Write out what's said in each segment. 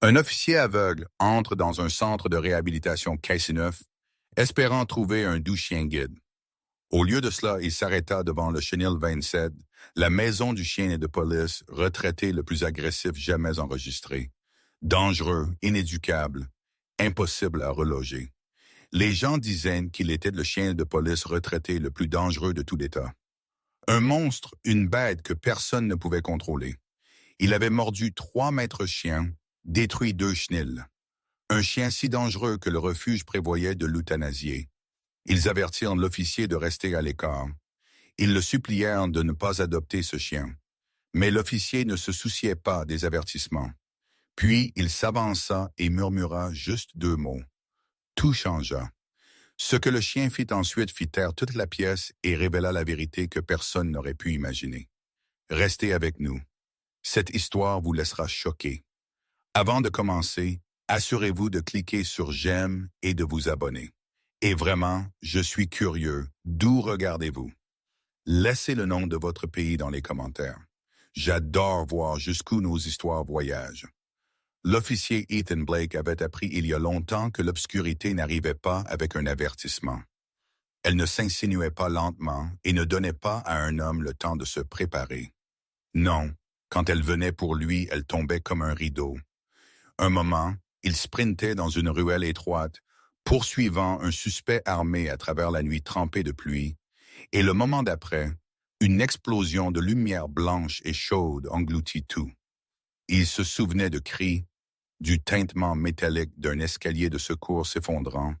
Un officier aveugle entre dans un centre de réhabilitation Casey-Neuf, espérant trouver un doux chien guide. Au lieu de cela, il s'arrêta devant le Chenil 27, la maison du chien et de police, retraité le plus agressif jamais enregistré. Dangereux, inéducable, impossible à reloger. Les gens disaient qu'il était le chien de police retraité le plus dangereux de tout l'État. Un monstre, une bête que personne ne pouvait contrôler. Il avait mordu 3 maîtres chiens, détruit 2 chenils. Un chien si dangereux que le refuge prévoyait de l'euthanasier. Ils avertirent l'officier de rester à l'écart. Ils le supplièrent de ne pas adopter ce chien. Mais l'officier ne se souciait pas des avertissements. Puis il s'avança et murmura juste 2 mots. Tout changea. Ce que le chien fit ensuite fit taire toute la pièce et révéla la vérité que personne n'aurait pu imaginer. Restez avec nous. Cette histoire vous laissera choquer. Avant de commencer, assurez-vous de cliquer sur j'aime et de vous abonner. Et vraiment, je suis curieux. D'où regardez-vous? Laissez le nom de votre pays dans les commentaires. J'adore voir jusqu'où nos histoires voyagent. L'officier Ethan Blake avait appris il y a longtemps que l'obscurité n'arrivait pas avec un avertissement. Elle ne s'insinuait pas lentement et ne donnait pas à un homme le temps de se préparer. Non, quand elle venait pour lui, elle tombait comme un rideau. Un moment, il sprintait dans une ruelle étroite, poursuivant un suspect armé à travers la nuit trempée de pluie, et le moment d'après, une explosion de lumière blanche et chaude engloutit tout. Il se souvenait de cris, du tintement métallique d'un escalier de secours s'effondrant,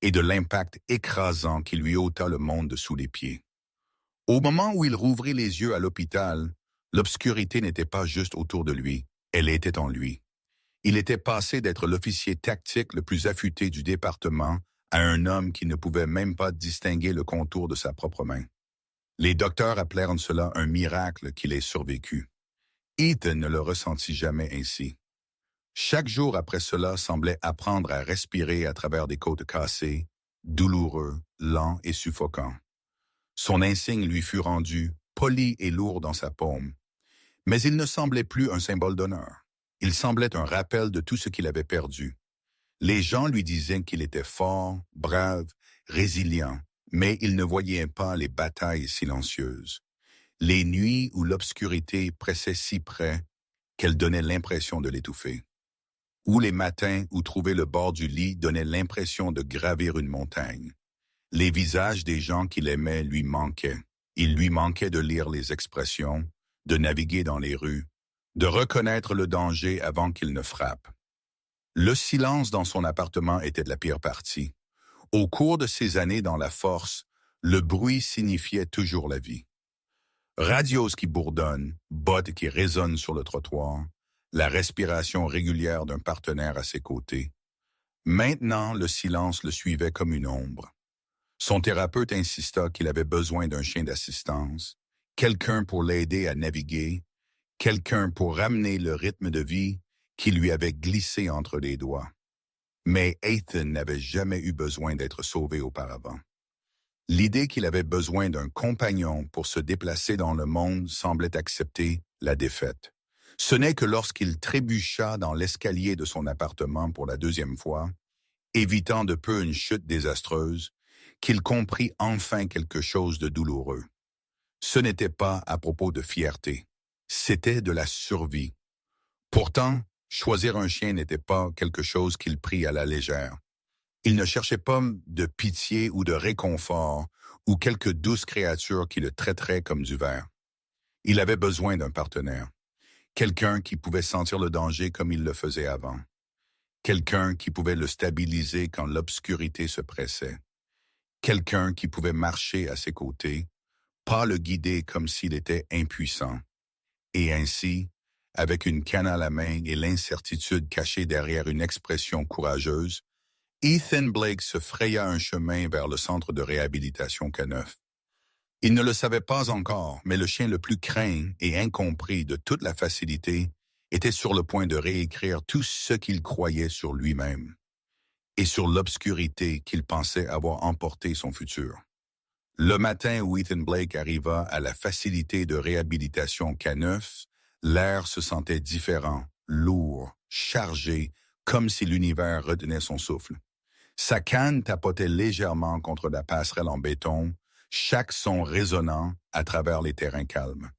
et de l'impact écrasant qui lui ôta le monde sous les pieds. Au moment où il rouvrit les yeux à l'hôpital, l'obscurité n'était pas juste autour de lui, elle était en lui. Il était passé d'être l'officier tactique le plus affûté du département à un homme qui ne pouvait même pas distinguer le contour de sa propre main. Les docteurs appelèrent cela un miracle qu'il ait survécu. Ethan ne le ressentit jamais ainsi. Chaque jour après cela semblait apprendre à respirer à travers des côtes cassées, douloureux, lent et suffocant. Son insigne lui fut rendu, poli et lourd dans sa paume. Mais il ne semblait plus un symbole d'honneur. Il semblait un rappel de tout ce qu'il avait perdu. Les gens lui disaient qu'il était fort, brave, résilient, mais ils ne voyaient pas les batailles silencieuses. Les nuits où l'obscurité pressait si près qu'elle donnait l'impression de l'étouffer. Ou les matins où trouver le bord du lit donnait l'impression de gravir une montagne. Les visages des gens qu'il aimait lui manquaient. Il lui manquait de lire les expressions, de naviguer dans les rues, de reconnaître le danger avant qu'il ne frappe. Le silence dans son appartement était de la pire partie. Au cours de ses années dans la force, le bruit signifiait toujours la vie. Radios qui bourdonnent, bottes qui résonnent sur le trottoir, la respiration régulière d'un partenaire à ses côtés. Maintenant, le silence le suivait comme une ombre. Son thérapeute insista qu'il avait besoin d'un chien d'assistance, quelqu'un pour l'aider à naviguer, quelqu'un pour ramener le rythme de vie qui lui avait glissé entre les doigts. Mais Ethan n'avait jamais eu besoin d'être sauvé auparavant. L'idée qu'il avait besoin d'un compagnon pour se déplacer dans le monde semblait accepter la défaite. Ce n'est que lorsqu'il trébucha dans l'escalier de son appartement pour la 2e fois, évitant de peu une chute désastreuse, qu'il comprit enfin quelque chose de douloureux. Ce n'était pas à propos de fierté, c'était de la survie. Pourtant, choisir un chien n'était pas quelque chose qu'il prit à la légère. Il ne cherchait pas de pitié ou de réconfort ou quelques douces créatures qui le traiteraient comme du verre. Il avait besoin d'un partenaire, quelqu'un qui pouvait sentir le danger comme il le faisait avant, quelqu'un qui pouvait le stabiliser quand l'obscurité se pressait, quelqu'un qui pouvait marcher à ses côtés, pas le guider comme s'il était impuissant. Et ainsi, avec une canne à la main et l'incertitude cachée derrière une expression courageuse, Ethan Blake se fraya un chemin vers le centre de réhabilitation K9. Il ne le savait pas encore, mais le chien le plus craint et incompris de toute la facilité était sur le point de réécrire tout ce qu'il croyait sur lui-même et sur l'obscurité qu'il pensait avoir emporté son futur. Le matin où Ethan Blake arriva à la facilité de réhabilitation K9, l'air se sentait différent, lourd, chargé, comme si l'univers retenait son souffle. Sa canne tapotait légèrement contre la passerelle en béton, chaque son résonnant à travers les terrains calmes.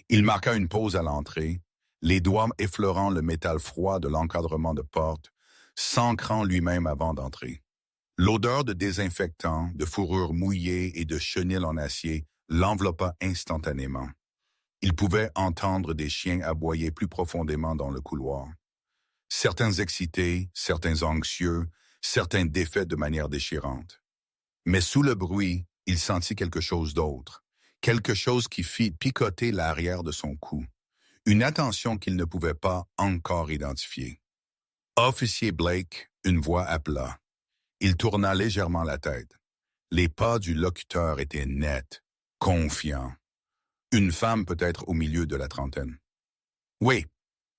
Il marqua une pause à l'entrée, les doigts effleurant le métal froid de l'encadrement de porte, s'ancrant lui-même avant d'entrer. L'odeur de désinfectant, de fourrure mouillée et de chenil en acier l'enveloppa instantanément. Il pouvait entendre des chiens aboyer plus profondément dans le couloir. Certains excités, certains anxieux, certains défaits de manière déchirante. Mais sous le bruit, il sentit quelque chose d'autre, quelque chose qui fit picoter l'arrière de son cou, une attention qu'il ne pouvait pas encore identifier. « Officier Blake », une voix appela. Il tourna légèrement la tête. Les pas du locuteur étaient nets, confiants. Une femme peut-être au milieu de la trentaine. « Oui »,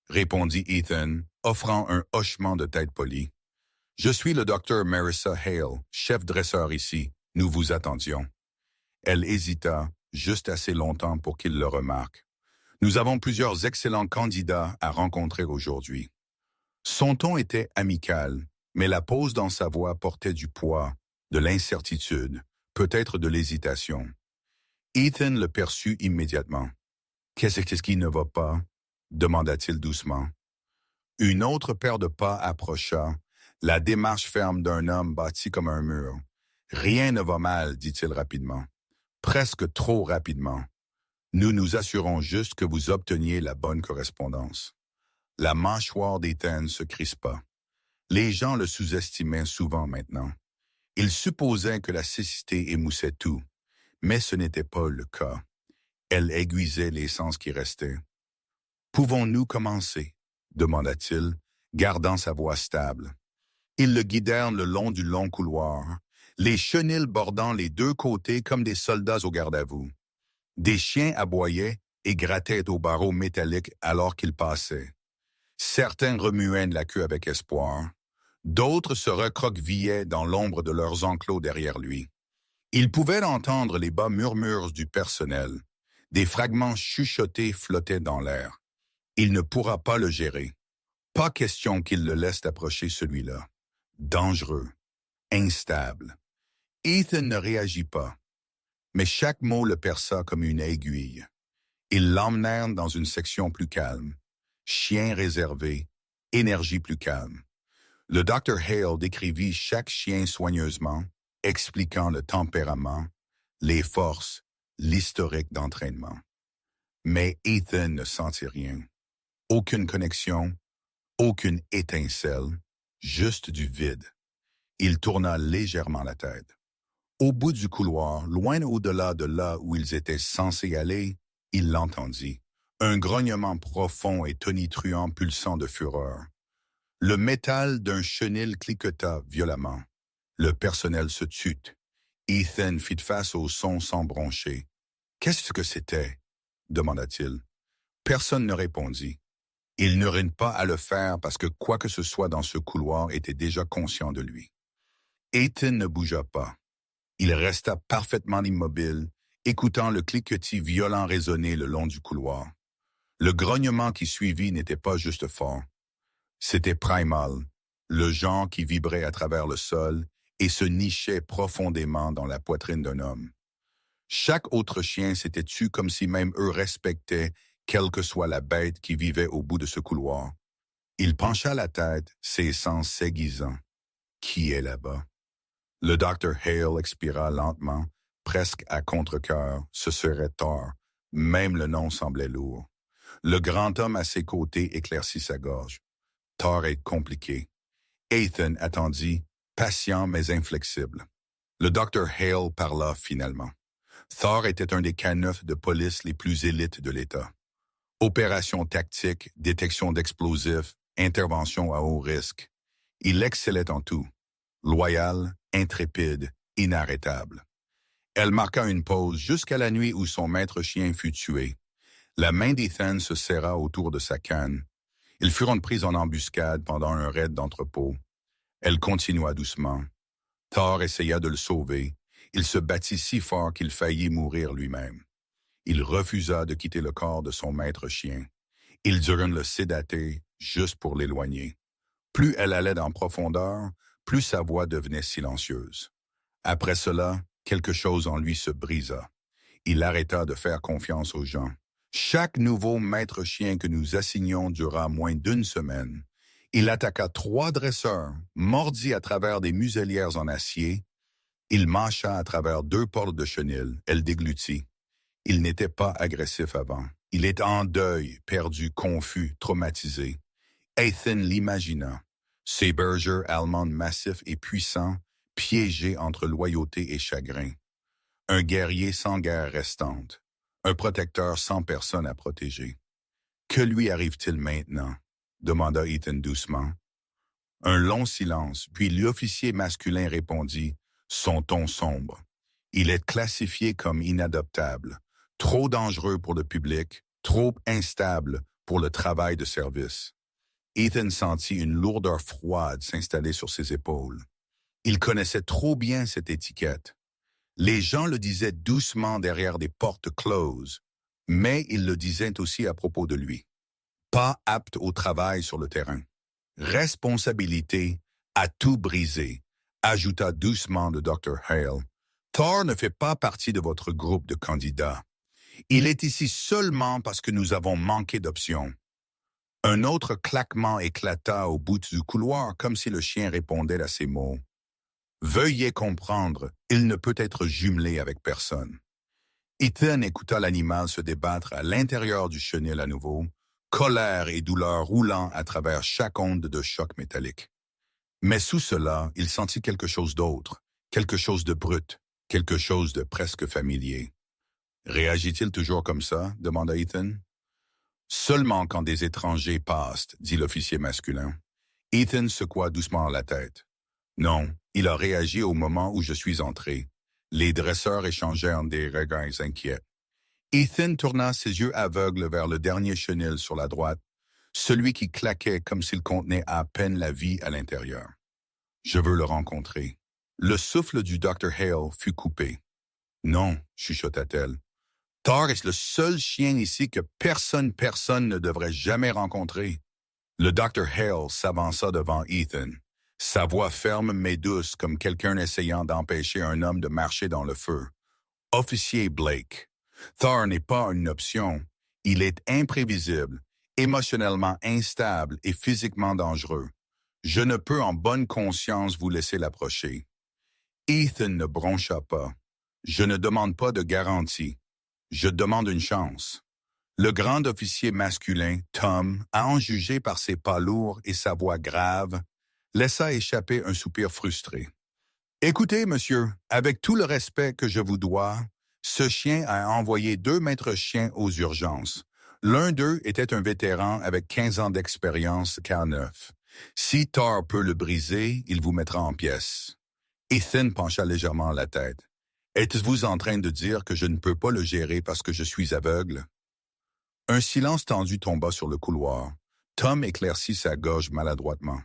répondit Ethan, offrant un hochement de tête poli. « Je suis le docteur Marissa Hale, chef dresseur ici. Nous vous attendions. » Elle hésita juste assez longtemps pour qu'il le remarque. « Nous avons plusieurs excellents candidats à rencontrer aujourd'hui. » Son ton était amical, mais la pause dans sa voix portait du poids, de l'incertitude, peut-être de l'hésitation. Ethan le perçut immédiatement. « Qu'est-ce qui ne va pas ?» demanda-t-il doucement. Une autre paire de pas approcha, la démarche ferme d'un homme bâti comme un mur. « Rien ne va mal, dit-il rapidement. Presque trop rapidement. Nous nous assurons juste que vous obteniez la bonne correspondance. » La mâchoire d'Ethan se crispa. Les gens le sous-estimaient souvent maintenant. Ils supposaient que la cécité émoussait tout, mais ce n'était pas le cas. Elle aiguisait les sens qui restaient. « Pouvons-nous commencer ?» demanda-t-il, gardant sa voix stable. Ils le guidèrent le long du long couloir, les chenils bordant les deux côtés comme des soldats au garde-à-vous. Des chiens aboyaient et grattaient aux barreaux métalliques alors qu'ils passaient. Certains remuaient la queue avec espoir, d'autres se recroquevillaient dans l'ombre de leurs enclos derrière lui. Il pouvait entendre les bas murmures du personnel. Des fragments chuchotés flottaient dans l'air. Il ne pourra pas le gérer. Pas question qu'il le laisse approcher celui-là. Dangereux, instable. Ethan ne réagit pas, mais chaque mot le perça comme une aiguille. Ils l'emmenèrent dans une section plus calme. Chien réservé, énergie plus calme. Le Dr. Hale décrivit chaque chien soigneusement, expliquant le tempérament, les forces, l'historique d'entraînement. Mais Ethan ne sentit rien. Aucune connexion, aucune étincelle, juste du vide. Il tourna légèrement la tête. Au bout du couloir, loin au-delà de là où ils étaient censés aller, il l'entendit. Un grognement profond et tonitruant pulsant de fureur. Le métal d'un chenil cliqueta violemment. Le personnel se tut. Ethan fit face au son sans broncher. « Qu'est-ce que c'était ?» demanda-t-il. Personne ne répondit. Il n'eut pas à le faire parce que quoi que ce soit dans ce couloir était déjà conscient de lui. Ethan ne bougea pas. Il resta parfaitement immobile, écoutant le cliquetis violent résonner le long du couloir. Le grognement qui suivit n'était pas juste fort. C'était primal, le genre qui vibrait à travers le sol et se nichait profondément dans la poitrine d'un homme. Chaque autre chien s'était tu comme si même eux respectaient, quelle que soit la bête qui vivait au bout de ce couloir. Il pencha la tête, ses sens s'aiguisant. Qui est là-bas? Le Dr. Hale expira lentement, presque à contre-cœur, ce serait Thor. Même le nom semblait lourd. Le grand homme à ses côtés éclaircit sa gorge. Thor est compliqué. Ethan attendit, patient mais inflexible. Le Dr. Hale parla finalement. Thor était un des K9 de police les plus élites de l'État. Opérations tactiques, détection d'explosifs, intervention à haut risque. Il excellait en tout. Loyal, intrépide, inarrêtable. Elle marqua une pause jusqu'à la nuit où son maître chien fut tué. La main d'Ethan se serra autour de sa canne. Ils furent pris en embuscade pendant un raid d'entrepôt. Elle continua doucement. Thor essaya de le sauver. Il se battit si fort qu'il faillit mourir lui-même. Il refusa de quitter le corps de son maître chien. Ils durent le sédater juste pour l'éloigner. Plus elle allait en profondeur, plus sa voix devenait silencieuse. Après cela, quelque chose en lui se brisa. Il arrêta de faire confiance aux gens. Chaque nouveau maître chien que nous assignions dura moins d'une semaine. Il attaqua 3 dresseurs, mordit à travers des muselières en acier. Il mâcha à travers 2 portes de chenil. Elle déglutit. Il n'était pas agressif avant. Il était en deuil, perdu, confus, traumatisé. Ethan l'imagina. Ces bergers allemands massifs et puissants, piégés entre loyauté et chagrin. Un guerrier sans guerre restante. Un protecteur sans personne à protéger. Que lui arrive-t-il maintenant? Demanda Ethan doucement. Un long silence, puis l'officier masculin répondit, son ton sombre. Il est classifié comme inadoptable, trop dangereux pour le public, trop instable pour le travail de service. Ethan sentit une lourdeur froide s'installer sur ses épaules. Il connaissait trop bien cette étiquette. Les gens le disaient doucement derrière des portes closes, mais ils le disaient aussi à propos de lui. Pas apte au travail sur le terrain. Responsabilité à tout briser, ajouta doucement le Dr. Hale. Thor ne fait pas partie de votre groupe de candidats. Il est ici seulement parce que nous avons manqué d'options. Un autre claquement éclata au bout du couloir comme si le chien répondait à ces mots. Veuillez comprendre, il ne peut être jumelé avec personne. Ethan écouta l'animal se débattre à l'intérieur du chenil à nouveau, colère et douleur roulant à travers chaque onde de choc métallique. Mais sous cela, il sentit quelque chose d'autre, quelque chose de brut, quelque chose de presque familier. Réagit-il toujours comme ça? Demanda Ethan. Seulement quand des étrangers passent, dit l'officier masculin. Ethan secoua doucement la tête. Non, il a réagi au moment où je suis entré. Les dresseurs échangèrent des regards inquiets. Ethan tourna ses yeux aveugles vers le dernier chenil sur la droite, celui qui claquait comme s'il contenait à peine la vie à l'intérieur. Je veux le rencontrer. Le souffle du Dr. Hale fut coupé. Non, chuchota-t-elle. Thor est le seul chien ici que personne ne devrait jamais rencontrer. Le Dr. Hale s'avança devant Ethan, sa voix ferme mais douce comme quelqu'un essayant d'empêcher un homme de marcher dans le feu. Officier Blake, Thor n'est pas une option. Il est imprévisible, émotionnellement instable et physiquement dangereux. Je ne peux en bonne conscience vous laisser l'approcher. Ethan ne broncha pas. Je ne demande pas de garantie. Je demande une chance. Le grand officier masculin, Tom, à en juger par ses pas lourds et sa voix grave, laissa échapper un soupir frustré. Écoutez, monsieur, avec tout le respect que je vous dois, ce chien a envoyé 2 maîtres chiens aux urgences. L'un d'eux était un vétéran avec 15 ans d'expérience K9. Si Thor peut le briser, il vous mettra en pièces. Ethan pencha légèrement la tête. Êtes-vous en train de dire que je ne peux pas le gérer parce que je suis aveugle? Un silence tendu tomba sur le couloir. Tom éclaircit sa gorge maladroitement.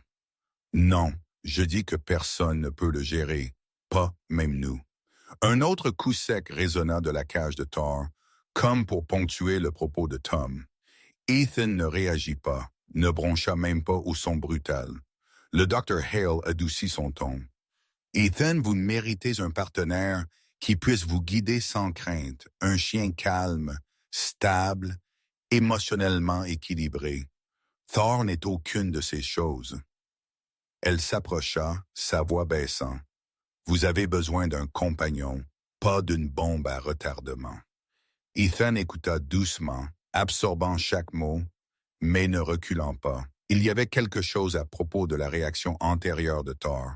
Non, je dis que personne ne peut le gérer, pas même nous. Un autre coup sec résonna de la cage de Thor, comme pour ponctuer le propos de Tom. Ethan ne réagit pas, ne broncha même pas au son brutal. Le Dr. Hale adoucit son ton. Ethan, vous méritez un partenaire qui puisse vous guider sans crainte, un chien calme, stable, émotionnellement équilibré. Thor n'est aucune de ces choses. Elle s'approcha, sa voix baissant. Vous avez besoin d'un compagnon, pas d'une bombe à retardement. Ethan écouta doucement, absorbant chaque mot, mais ne reculant pas. Il y avait quelque chose à propos de la réaction antérieure de Thor.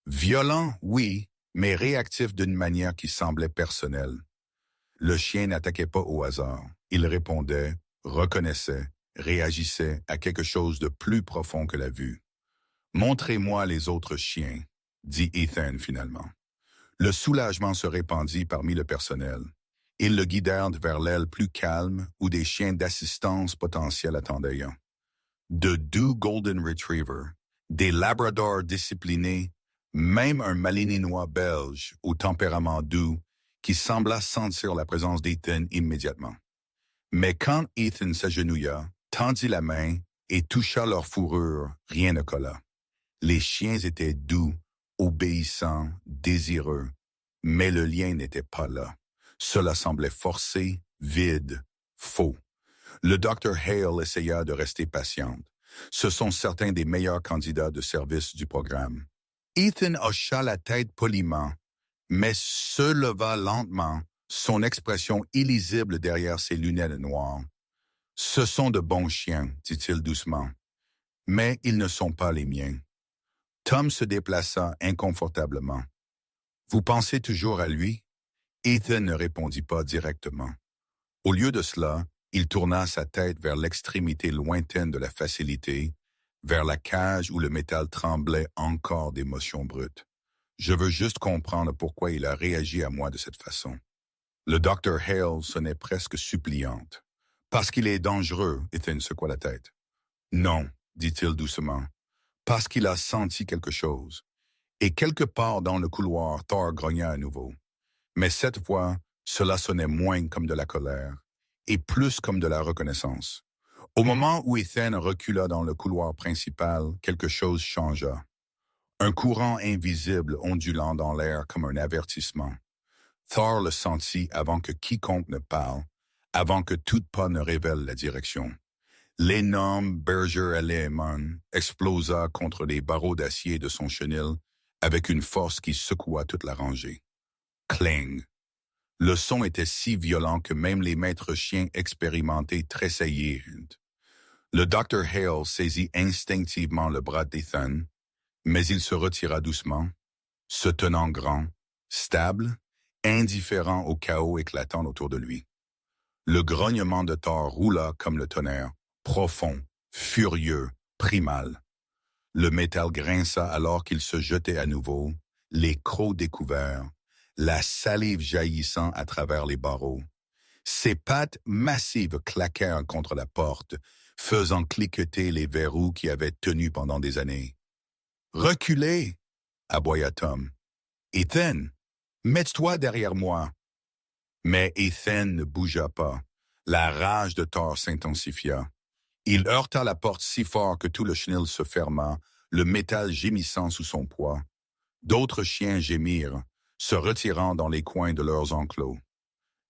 Violent, oui, mais réactif d'une manière qui semblait personnelle. Le chien n'attaquait pas au hasard. Il répondait, reconnaissait, réagissait à quelque chose de plus profond que la vue. « Montrez-moi les autres chiens », dit Ethan finalement. Le soulagement se répandit parmi le personnel. Ils le guidèrent vers l'aile plus calme où des chiens d'assistance potentiels attendaient. De doux Golden Retriever, des Labradors disciplinés, même un Malinois belge au tempérament doux qui sembla sentir la présence d'Ethan immédiatement. Mais quand Ethan s'agenouilla, tendit la main et toucha leur fourrure, rien ne colla. Les chiens étaient doux, obéissants, désireux, mais le lien n'était pas là. Cela semblait forcé, vide, faux. Le Dr. Hale essaya de rester patiente. Ce sont certains des meilleurs candidats de service du programme. Ethan hocha la tête poliment, mais se leva lentement, son expression illisible derrière ses lunettes noires. « Ce sont de bons chiens, dit-il doucement, mais ils ne sont pas les miens. » Tom se déplaça inconfortablement. « Vous pensez toujours à lui? » Ethan ne répondit pas directement. Au lieu de cela, il tourna sa tête vers l'extrémité lointaine de la facilité, vers la cage où le métal tremblait encore d'émotions brutes. Je veux juste comprendre pourquoi il a réagi à moi de cette façon. Le Dr. Hale sonnait presque suppliante. Parce qu'il est dangereux, Ethan secoua la tête. Non, dit-il doucement, parce qu'il a senti quelque chose. Et quelque part dans le couloir, Thor grogna à nouveau. Mais cette fois, cela sonnait moins comme de la colère et plus comme de la reconnaissance. Au moment où Ethan recula dans le couloir principal, quelque chose changea. Un courant invisible ondulant dans l'air comme un avertissement. Thor le sentit avant que quiconque ne parle, avant que tout pas ne révèle la direction. L'énorme Berger Alemon explosa contre les barreaux d'acier de son chenil avec une force qui secoua toute la rangée. Cling! Le son était si violent que même les maîtres chiens expérimentés tressaillirent. Le Dr. Hale saisit instinctivement le bras d'Ethan, mais il se retira doucement, se tenant grand, stable, indifférent au chaos éclatant autour de lui. Le grognement de Thor roula comme le tonnerre, profond, furieux, primal. Le métal grinça alors qu'il se jetait à nouveau, les crocs découverts, la salive jaillissant à travers les barreaux. Ses pattes massives claquèrent contre la porte, faisant cliqueter les verrous qui avaient tenu pendant des années. « Reculez !» aboya Tom. « Ethan, mets-toi derrière moi. » Mais Ethan ne bougea pas. La rage de Thor s'intensifia. Il heurta la porte si fort que tout le chenil se ferma, le métal gémissant sous son poids. D'autres chiens gémirent, se retirant dans les coins de leurs enclos.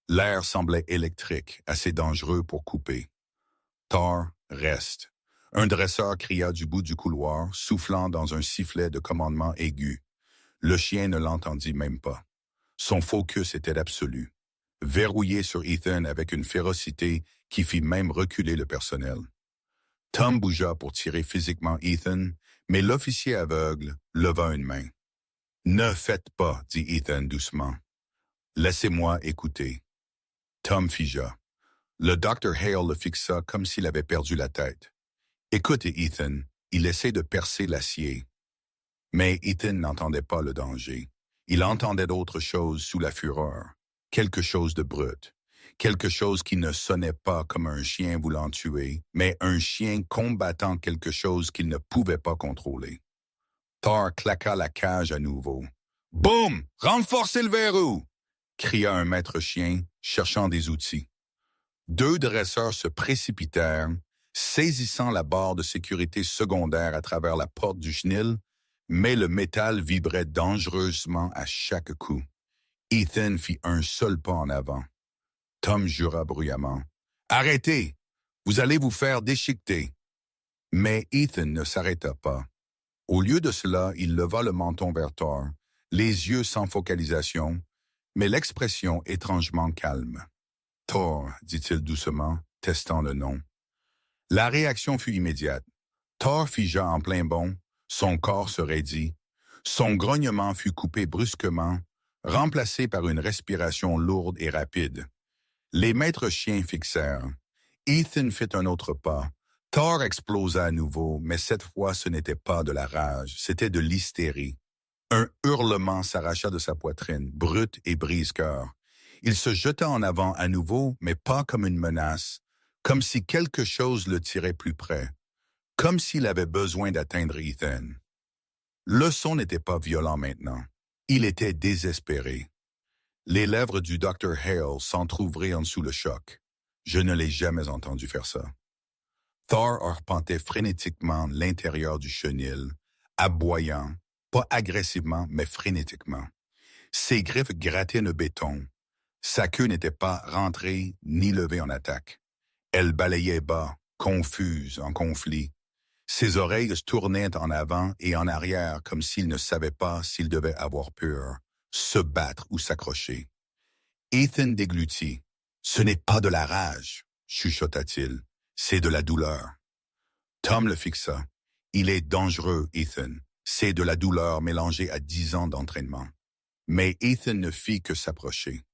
L'air semblait électrique, assez dangereux pour couper. Thor, reste. Un dresseur cria du bout du couloir, soufflant dans un sifflet de commandement aigu. Le chien ne l'entendit même pas. Son focus était absolu. Verrouillé sur Ethan avec une férocité qui fit même reculer le personnel. Tom bougea pour tirer physiquement Ethan, mais l'officier aveugle leva une main. « Ne faites pas, dit Ethan doucement. Laissez-moi écouter. » Tom figea. Le Dr. Hale le fixa comme s'il avait perdu la tête. « Écoutez, Ethan, il essaie de percer l'acier. » Mais Ethan n'entendait pas le danger. Il entendait d'autres choses sous la fureur. Quelque chose de brut. Quelque chose qui ne sonnait pas comme un chien voulant tuer, mais un chien combattant quelque chose qu'il ne pouvait pas contrôler. Thor claqua la cage à nouveau. « Boum! Renforcez le verrou! » cria un maître chien, cherchant des outils. Deux dresseurs se précipitèrent, saisissant la barre de sécurité secondaire à travers la porte du chenil, mais le métal vibrait dangereusement à chaque coup. Ethan fit un seul pas en avant. Tom jura bruyamment. « Arrêtez! Vous allez vous faire déchiqueter! » Mais Ethan ne s'arrêta pas. Au lieu de cela, il leva le menton vers Thor, les yeux sans focalisation, mais l'expression étrangement calme. « Thor, dit-il doucement, testant le nom. » La réaction fut immédiate. Thor figea en plein bond, son corps se raidit, son grognement fut coupé brusquement, remplacé par une respiration lourde et rapide. Les maîtres chiens fixèrent. Ethan fit un autre pas. Thor explosa à nouveau, mais cette fois ce n'était pas de la rage, c'était de l'hystérie. Un hurlement s'arracha de sa poitrine, brute et brise-cœur. Il se jeta en avant à nouveau, mais pas comme une menace, comme si quelque chose le tirait plus près, comme s'il avait besoin d'atteindre Ethan. Le son n'était pas violent maintenant. Il était désespéré. Les lèvres du Dr. Hale s'entr'ouvrirent sous le choc. Je ne l'ai jamais entendu faire ça. Thor arpentait frénétiquement l'intérieur du chenil, aboyant, pas agressivement, mais frénétiquement. Ses griffes grattaient le béton. Sa queue n'était pas rentrée ni levée en attaque. Elle balayait bas, confuse, en conflit. Ses oreilles se tournaient en avant et en arrière comme s'il ne savait pas s'il devait avoir peur, se battre ou s'accrocher. Ethan déglutit. « Ce n'est pas de la rage, chuchota-t-il. C'est de la douleur. » Tom le fixa. « Il est dangereux, Ethan. C'est de la douleur mélangée à 10 ans d'entraînement. » Mais Ethan ne fit que s'approcher.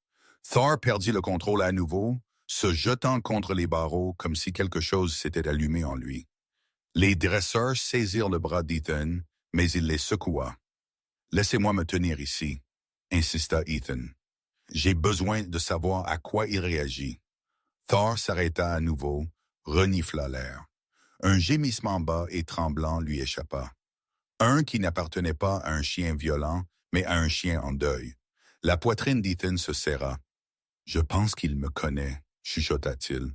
Thor perdit le contrôle à nouveau, se jetant contre les barreaux comme si quelque chose s'était allumé en lui. Les dresseurs saisirent le bras d'Ethan, mais il les secoua. « Laissez-moi me tenir ici, » insista Ethan. « J'ai besoin de savoir à quoi il réagit. » Thor s'arrêta à nouveau, renifla l'air. Un gémissement bas et tremblant lui échappa. Un qui n'appartenait pas à un chien violent, mais à un chien en deuil. La poitrine d'Ethan se serra. « Je pense qu'il me connaît, » chuchota-t-il.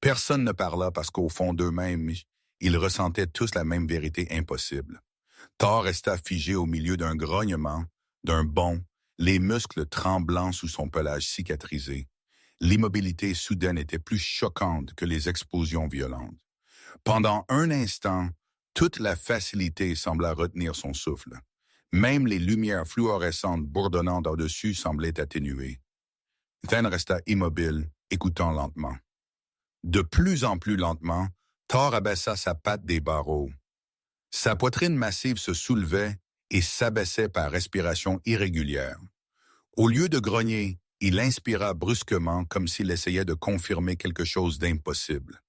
Personne ne parla parce qu'au fond d'eux-mêmes, ils ressentaient tous la même vérité impossible. Thor resta figé au milieu d'un grognement, d'un bond, les muscles tremblants sous son pelage cicatrisé. L'immobilité soudaine était plus choquante que les explosions violentes. Pendant un instant, toute la facilité sembla retenir son souffle. Même les lumières fluorescentes bourdonnant au-dessus semblaient atténuées. Ethan resta immobile, écoutant lentement. De plus en plus lentement, Thor abaissa sa patte des barreaux. Sa poitrine massive se soulevait et s'abaissait par respiration irrégulière. Au lieu de grogner, il inspira brusquement comme s'il essayait de confirmer quelque chose d'impossible.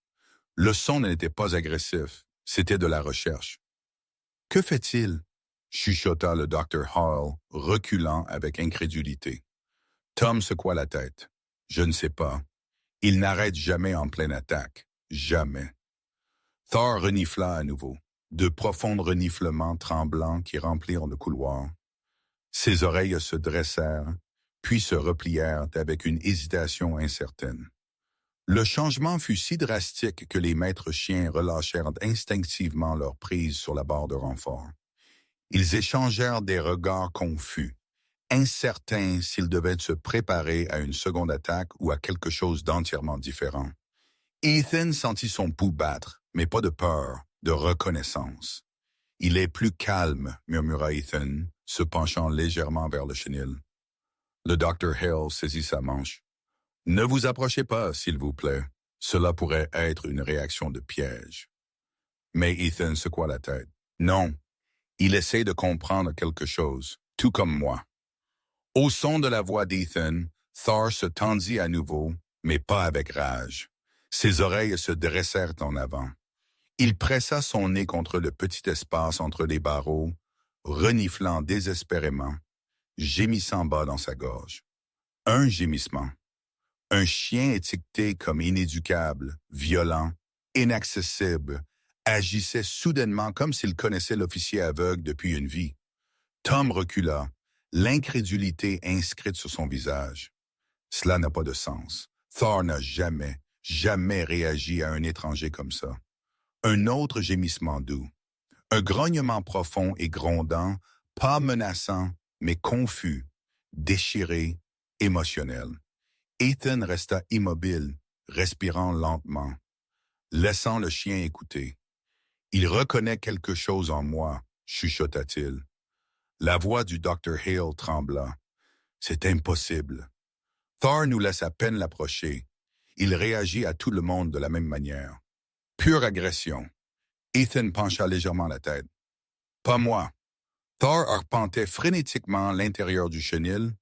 Le son n'était pas agressif, c'était de la recherche. « Que fait-il » chuchota le Dr. Hall, reculant avec incrédulité. Tom secoua la tête. « Je ne sais pas. Il n'arrête jamais en pleine attaque. Jamais. » Thor renifla à nouveau. De profonds reniflements tremblants qui remplirent le couloir. Ses oreilles se dressèrent, puis se replièrent avec une hésitation incertaine. Le changement fut si drastique que les maîtres chiens relâchèrent instinctivement leur prise sur la barre de renfort. Ils échangèrent des regards confus, incertains s'ils devaient se préparer à une seconde attaque ou à quelque chose d'entièrement différent. Ethan sentit son pouls battre, mais pas de peur, de reconnaissance. « Il est plus calme, » murmura Ethan, se penchant légèrement vers le chenil. Le Dr. Hale saisit sa manche. « Ne vous approchez pas, s'il vous plaît. Cela pourrait être une réaction de piège. » Mais Ethan secoua la tête. « Non, il essaie de comprendre quelque chose, tout comme moi. » Au son de la voix d'Ethan, Thor se tendit à nouveau, mais pas avec rage. Ses oreilles se dressèrent en avant. Il pressa son nez contre le petit espace entre les barreaux, reniflant désespérément, gémissant bas dans sa gorge. Un gémissement. Un chien étiqueté comme inéducable, violent, inaccessible, agissait soudainement comme s'il connaissait l'officier aveugle depuis une vie. Tom recula, l'incrédulité inscrite sur son visage. Cela n'a pas de sens. Thor n'a jamais, jamais réagi à un étranger comme ça. Un autre gémissement doux. Un grognement profond et grondant, pas menaçant, mais confus, déchiré, émotionnel. Ethan resta immobile, respirant lentement, laissant le chien écouter. « Il reconnaît quelque chose en moi, » chuchota-t-il. La voix du Dr. Hale trembla. « C'est impossible. » Thor nous laisse à peine l'approcher. Il réagit à tout le monde de la même manière. Pure agression. Ethan pencha légèrement la tête. « Pas moi. » Thor arpentait frénétiquement l'intérieur du chenil,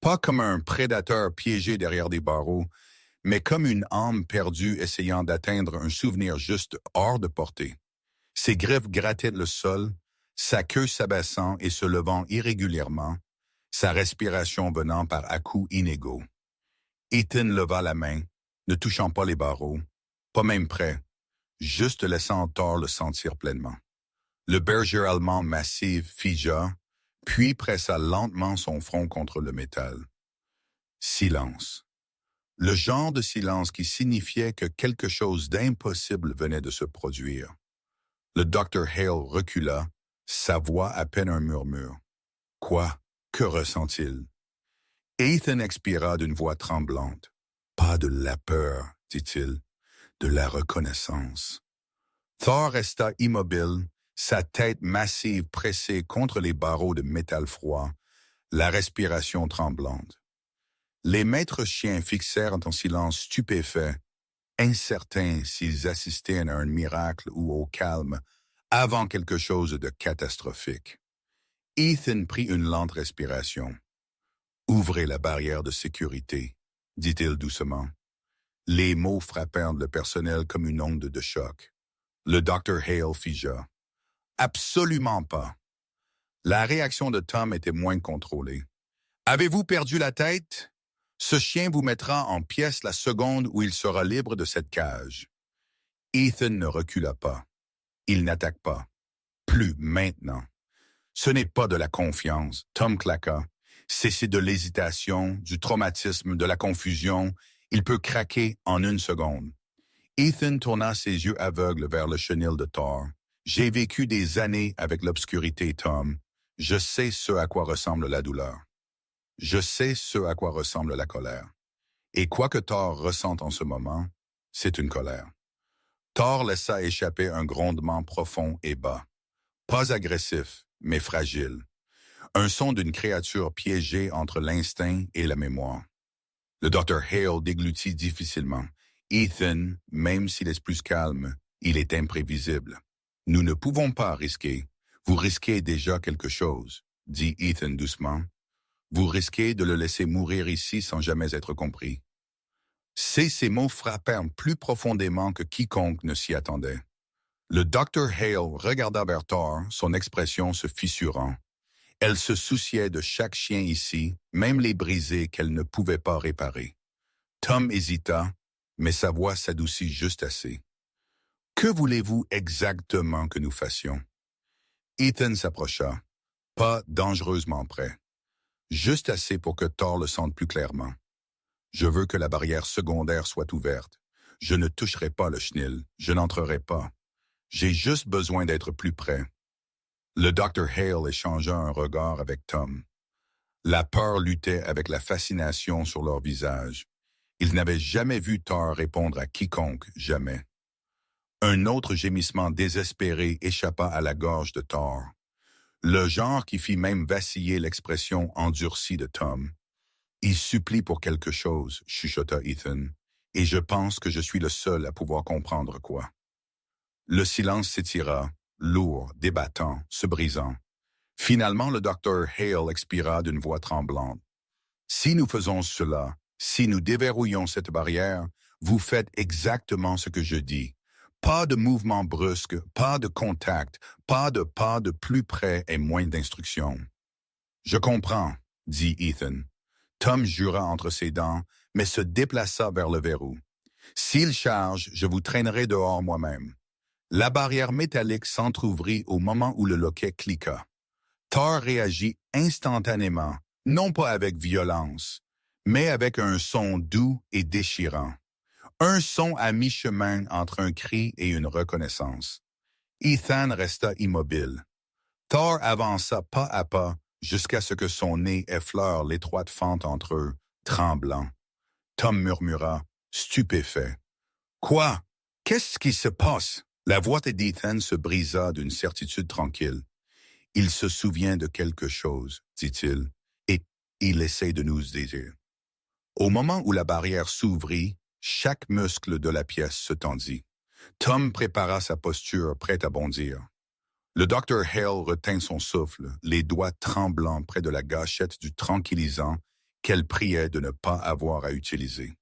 pas comme un prédateur piégé derrière des barreaux, mais comme une âme perdue essayant d'atteindre un souvenir juste hors de portée. Ses griffes grattaient le sol, sa queue s'abaissant et se levant irrégulièrement, sa respiration venant par à-coups inégaux. Ethan leva la main, ne touchant pas les barreaux, pas même près, juste laissant Thor le sentir pleinement. Le berger allemand massif figea, puis pressa lentement son front contre le métal. Silence. Le genre de silence qui signifiait que quelque chose d'impossible venait de se produire. Le Dr. Hale recula, sa voix à peine un murmure. Quoi? Que ressent-il? Ethan expira d'une voix tremblante. Pas de la peur, dit-il, de la reconnaissance. Thor resta immobile, sa tête massive pressée contre les barreaux de métal froid, la respiration tremblante. Les maîtres chiens fixèrent en silence stupéfait, incertains s'ils assistaient à un miracle ou au calme, avant quelque chose de catastrophique. Ethan prit une lente respiration. « Ouvrez la barrière de sécurité », dit-il doucement. Les mots frappèrent le personnel comme une onde de choc. Le Dr. Hale figea. « Absolument pas. » La réaction de Tom était moins contrôlée. « Avez-vous perdu la tête? Ce chien vous mettra en pièces la seconde où il sera libre de cette cage. » Ethan ne recula pas. Il n'attaque pas. Plus maintenant. Ce n'est pas de la confiance. Tom claqua. C'est de l'hésitation, du traumatisme, de la confusion. Il peut craquer en une seconde. Ethan tourna ses yeux aveugles vers le chenil de Thor. J'ai vécu des années avec l'obscurité, Tom. Je sais ce à quoi ressemble la douleur. Je sais ce à quoi ressemble la colère. Et quoi que Thor ressente en ce moment, c'est une colère. Thor laissa échapper un grondement profond et bas. Pas agressif, mais fragile. Un son d'une créature piégée entre l'instinct et la mémoire. Le Dr. Hale déglutit difficilement. Ethan, même s'il est plus calme, il est imprévisible. Nous ne pouvons pas risquer. Vous risquez déjà quelque chose, dit Ethan doucement. Vous risquez de le laisser mourir ici sans jamais être compris. Ces mots frappèrent plus profondément que quiconque ne s'y attendait. Le Dr. Hale regarda vers Thor, son expression se fissurant. Elle se souciait de chaque chien ici, même les brisés qu'elle ne pouvait pas réparer. Tom hésita, mais sa voix s'adoucit juste assez. « Que voulez-vous exactement que nous fassions? » Ethan s'approcha, pas dangereusement près. Juste assez pour que Thor le sente plus clairement. « Je veux que la barrière secondaire soit ouverte. Je ne toucherai pas le chenil, je n'entrerai pas. J'ai juste besoin d'être plus près. » Le Dr. Hale échangea un regard avec Tom. La peur luttait avec la fascination sur leur visage. Ils n'avaient jamais vu Thor répondre à quiconque, jamais. Un autre gémissement désespéré échappa à la gorge de Thor. Le genre qui fit même vaciller l'expression endurcie de Tom. « Il supplie pour quelque chose, » chuchota Ethan, « et je pense que je suis le seul à pouvoir comprendre quoi. » Le silence s'étira, lourd, débattant, se brisant. Finalement, le Dr. Hale expira d'une voix tremblante. « Si nous faisons cela, si nous déverrouillons cette barrière, vous faites exactement ce que je dis. Pas de mouvement brusque, pas de contact, pas de pas de plus près et moins d'instructions. »« Je comprends, » dit Ethan. Tom jura entre ses dents, mais se déplaça vers le verrou. « S'il charge, je vous traînerai dehors moi-même. » La barrière métallique s'entr'ouvrit au moment où le loquet cliqua. Thor réagit instantanément, non pas avec violence, mais avec un son doux et déchirant. Un son à mi-chemin entre un cri et une reconnaissance. Ethan resta immobile. Thor avança pas à pas jusqu'à ce que son nez effleure l'étroite fente entre eux, tremblant. Tom murmura, stupéfait. « Quoi? Qu'est-ce qui se passe? » La voix d'Ethan se brisa d'une certitude tranquille. « Il se souvient de quelque chose, dit-il, et il essaie de nous aider. » Au moment où la barrière s'ouvrit, chaque muscle de la pièce se tendit. Tom prépara sa posture, prêt à bondir. Le Dr. Hale retint son souffle, les doigts tremblants près de la gâchette du tranquillisant qu'elle priait de ne pas avoir à utiliser.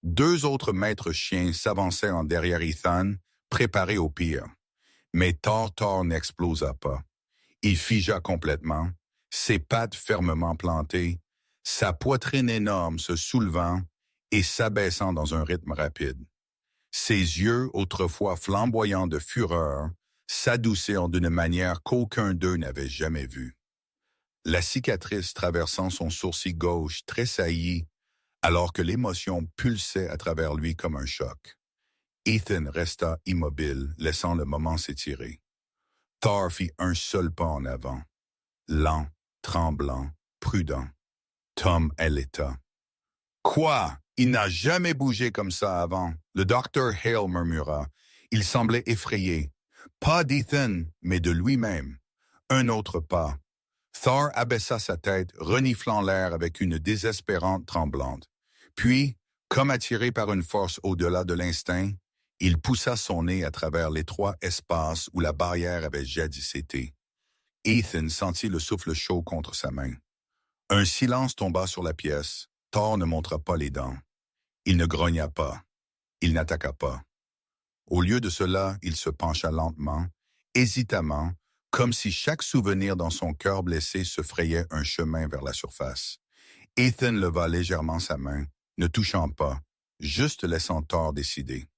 Deux autres maîtres chiens s'avançaient en derrière Ethan, préparés au pire. Mais Thor n'explosa pas. Il figea complètement, ses pattes fermement plantées, sa poitrine énorme se soulevant et s'abaissant dans un rythme rapide. Ses yeux, autrefois flamboyants de fureur, s'adoucirent d'une manière qu'aucun d'eux n'avait jamais vue. La cicatrice traversant son sourcil gauche tressaillit alors que l'émotion pulsait à travers lui comme un choc. Ethan resta immobile, laissant le moment s'étirer. Thor fit un seul pas en avant, lent, tremblant, prudent. Tom allaita. « Quoi? Il n'a jamais bougé comme ça avant. » Le docteur Hale murmura. Il semblait effrayé. Pas d'Ethan, mais de lui-même. Un autre pas. Thor abaissa sa tête, reniflant l'air avec une désespérante tremblante. Puis, comme attiré par une force au-delà de l'instinct, il poussa son nez à travers l'étroit espace où la barrière avait jadis été. Ethan sentit le souffle chaud contre sa main. Un silence tomba sur la pièce. Thor ne montra pas les dents. Il ne grogna pas. Il n'attaqua pas. Au lieu de cela, il se pencha lentement, hésitamment, comme si chaque souvenir dans son cœur blessé se frayait un chemin vers la surface. Ethan leva légèrement sa main, ne touchant pas, juste laissant Thor décider.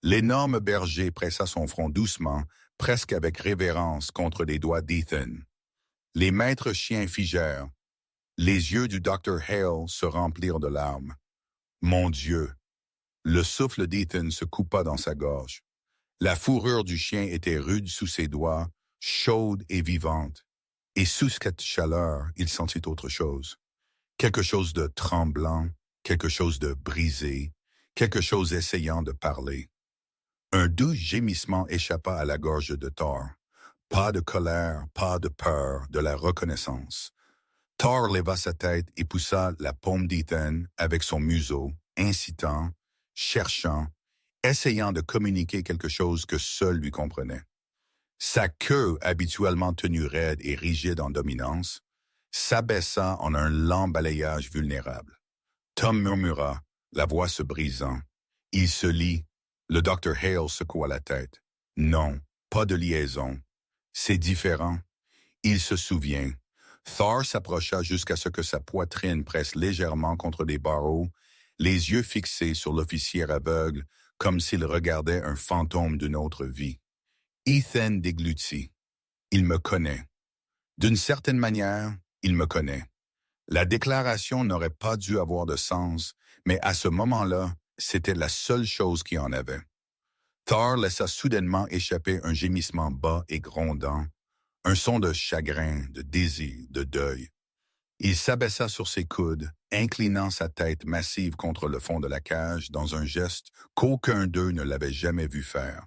L'énorme berger pressa son front doucement, presque avec révérence, contre les doigts d'Ethan. Les maîtres chiens figèrent. Les yeux du Dr. Hale se remplirent de larmes. Mon Dieu! Le souffle d'Ethan se coupa dans sa gorge. La fourrure du chien était rude sous ses doigts, chaude et vivante. Et sous cette chaleur, il sentit autre chose. Quelque chose de tremblant, quelque chose de brisé, quelque chose essayant de parler. Un doux gémissement échappa à la gorge de Thor. Pas de colère, pas de peur, de la reconnaissance. Thor leva sa tête et poussa la paume d'Ethan avec son museau, incitant, cherchant, essayant de communiquer quelque chose que seul lui comprenait. Sa queue, habituellement tenue raide et rigide en dominance, s'abaissa en un lent balayage vulnérable. Tom murmura, la voix se brisant. Il se lie. Le Dr. Hale secoua la tête. Non, pas de liaison. C'est différent. Il se souvient. Thor s'approcha jusqu'à ce que sa poitrine presse légèrement contre des barreaux, les yeux fixés sur l'officier aveugle, comme s'il regardait un fantôme d'une autre vie. Ethan déglutit. Il me connaît. D'une certaine manière, il me connaît. La déclaration n'aurait pas dû avoir de sens, mais à ce moment-là, c'était la seule chose qui en avait. Thor laissa soudainement échapper un gémissement bas et grondant, un son de chagrin, de désir, de deuil. Il s'abaissa sur ses coudes, inclinant sa tête massive contre le fond de la cage dans un geste qu'aucun d'eux ne l'avait jamais vu faire.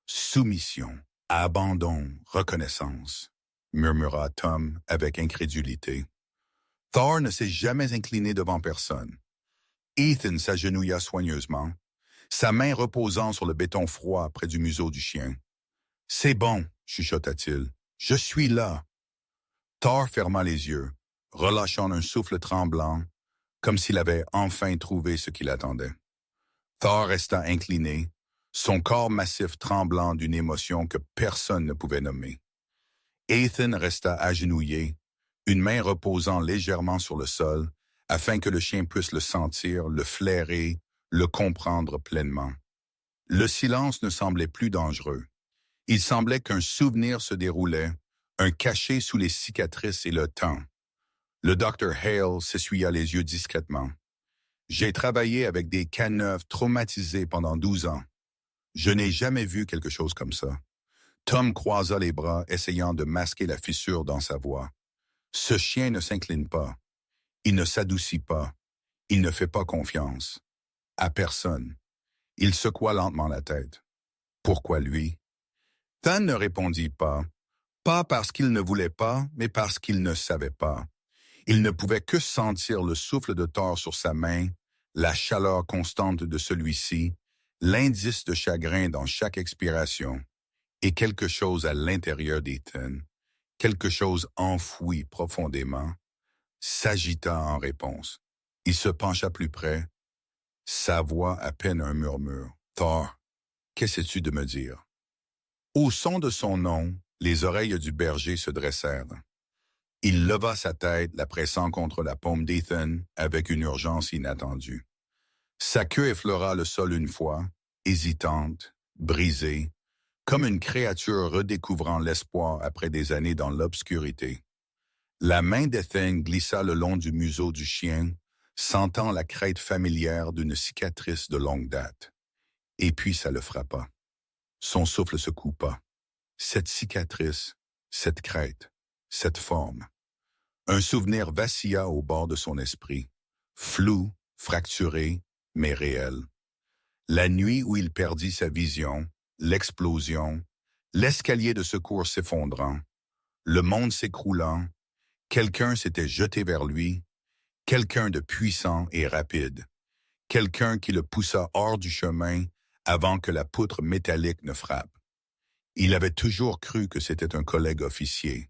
Soumission, abandon, reconnaissance, murmura Tom avec incrédulité. Thor ne s'est jamais incliné devant personne. Ethan s'agenouilla soigneusement, sa main reposant sur le béton froid près du museau du chien. « C'est bon, chuchota-t-il. Je suis là. » Thor ferma les yeux, relâchant un souffle tremblant, comme s'il avait enfin trouvé ce qu'il attendait. Thor resta incliné, son corps massif tremblant d'une émotion que personne ne pouvait nommer. Ethan resta agenouillé, une main reposant légèrement sur le sol, afin que le chien puisse le sentir, le flairer, le comprendre pleinement. Le silence ne semblait plus dangereux. Il semblait qu'un souvenir se déroulait, un cachet sous les cicatrices et le temps. Le Dr. Hale s'essuya les yeux discrètement. « J'ai travaillé avec des caneuves traumatisés pendant 12 ans. Je n'ai jamais vu quelque chose comme ça. » Tom croisa les bras, essayant de masquer la fissure dans sa voix. « Ce chien ne s'incline pas. Il ne s'adoucit pas. Il ne fait pas confiance. À personne. » Il secoua lentement la tête. « Pourquoi lui? » Than ne répondit pas parce qu'il ne voulait pas, mais parce qu'il ne savait pas. Il ne pouvait que sentir le souffle de Thor sur sa main, la chaleur constante de celui-ci, l'indice de chagrin dans chaque expiration, et quelque chose à l'intérieur d'Ethan, quelque chose enfoui profondément, s'agita en réponse. Il se pencha plus près, sa voix à peine un murmure. « Thor, qu'essaies-tu de me dire? » Au son de son nom, les oreilles du berger se dressèrent. Il leva sa tête, la pressant contre la paume d'Ethan avec une urgence inattendue. Sa queue effleura le sol une fois, hésitante, brisée, comme une créature redécouvrant l'espoir après des années dans l'obscurité. La main d'Ethan glissa le long du museau du chien, sentant la crête familière d'une cicatrice de longue date. Et puis ça le frappa. Son souffle se coupa. Cette cicatrice, cette crête, cette forme. Un souvenir vacilla au bord de son esprit, flou, fracturé, mais réel. La nuit où il perdit sa vision, l'explosion, l'escalier de secours s'effondrant, le monde s'écroulant, quelqu'un s'était jeté vers lui, quelqu'un de puissant et rapide, quelqu'un qui le poussa hors du chemin avant que la poutre métallique ne frappe. Il avait toujours cru que c'était un collègue officier.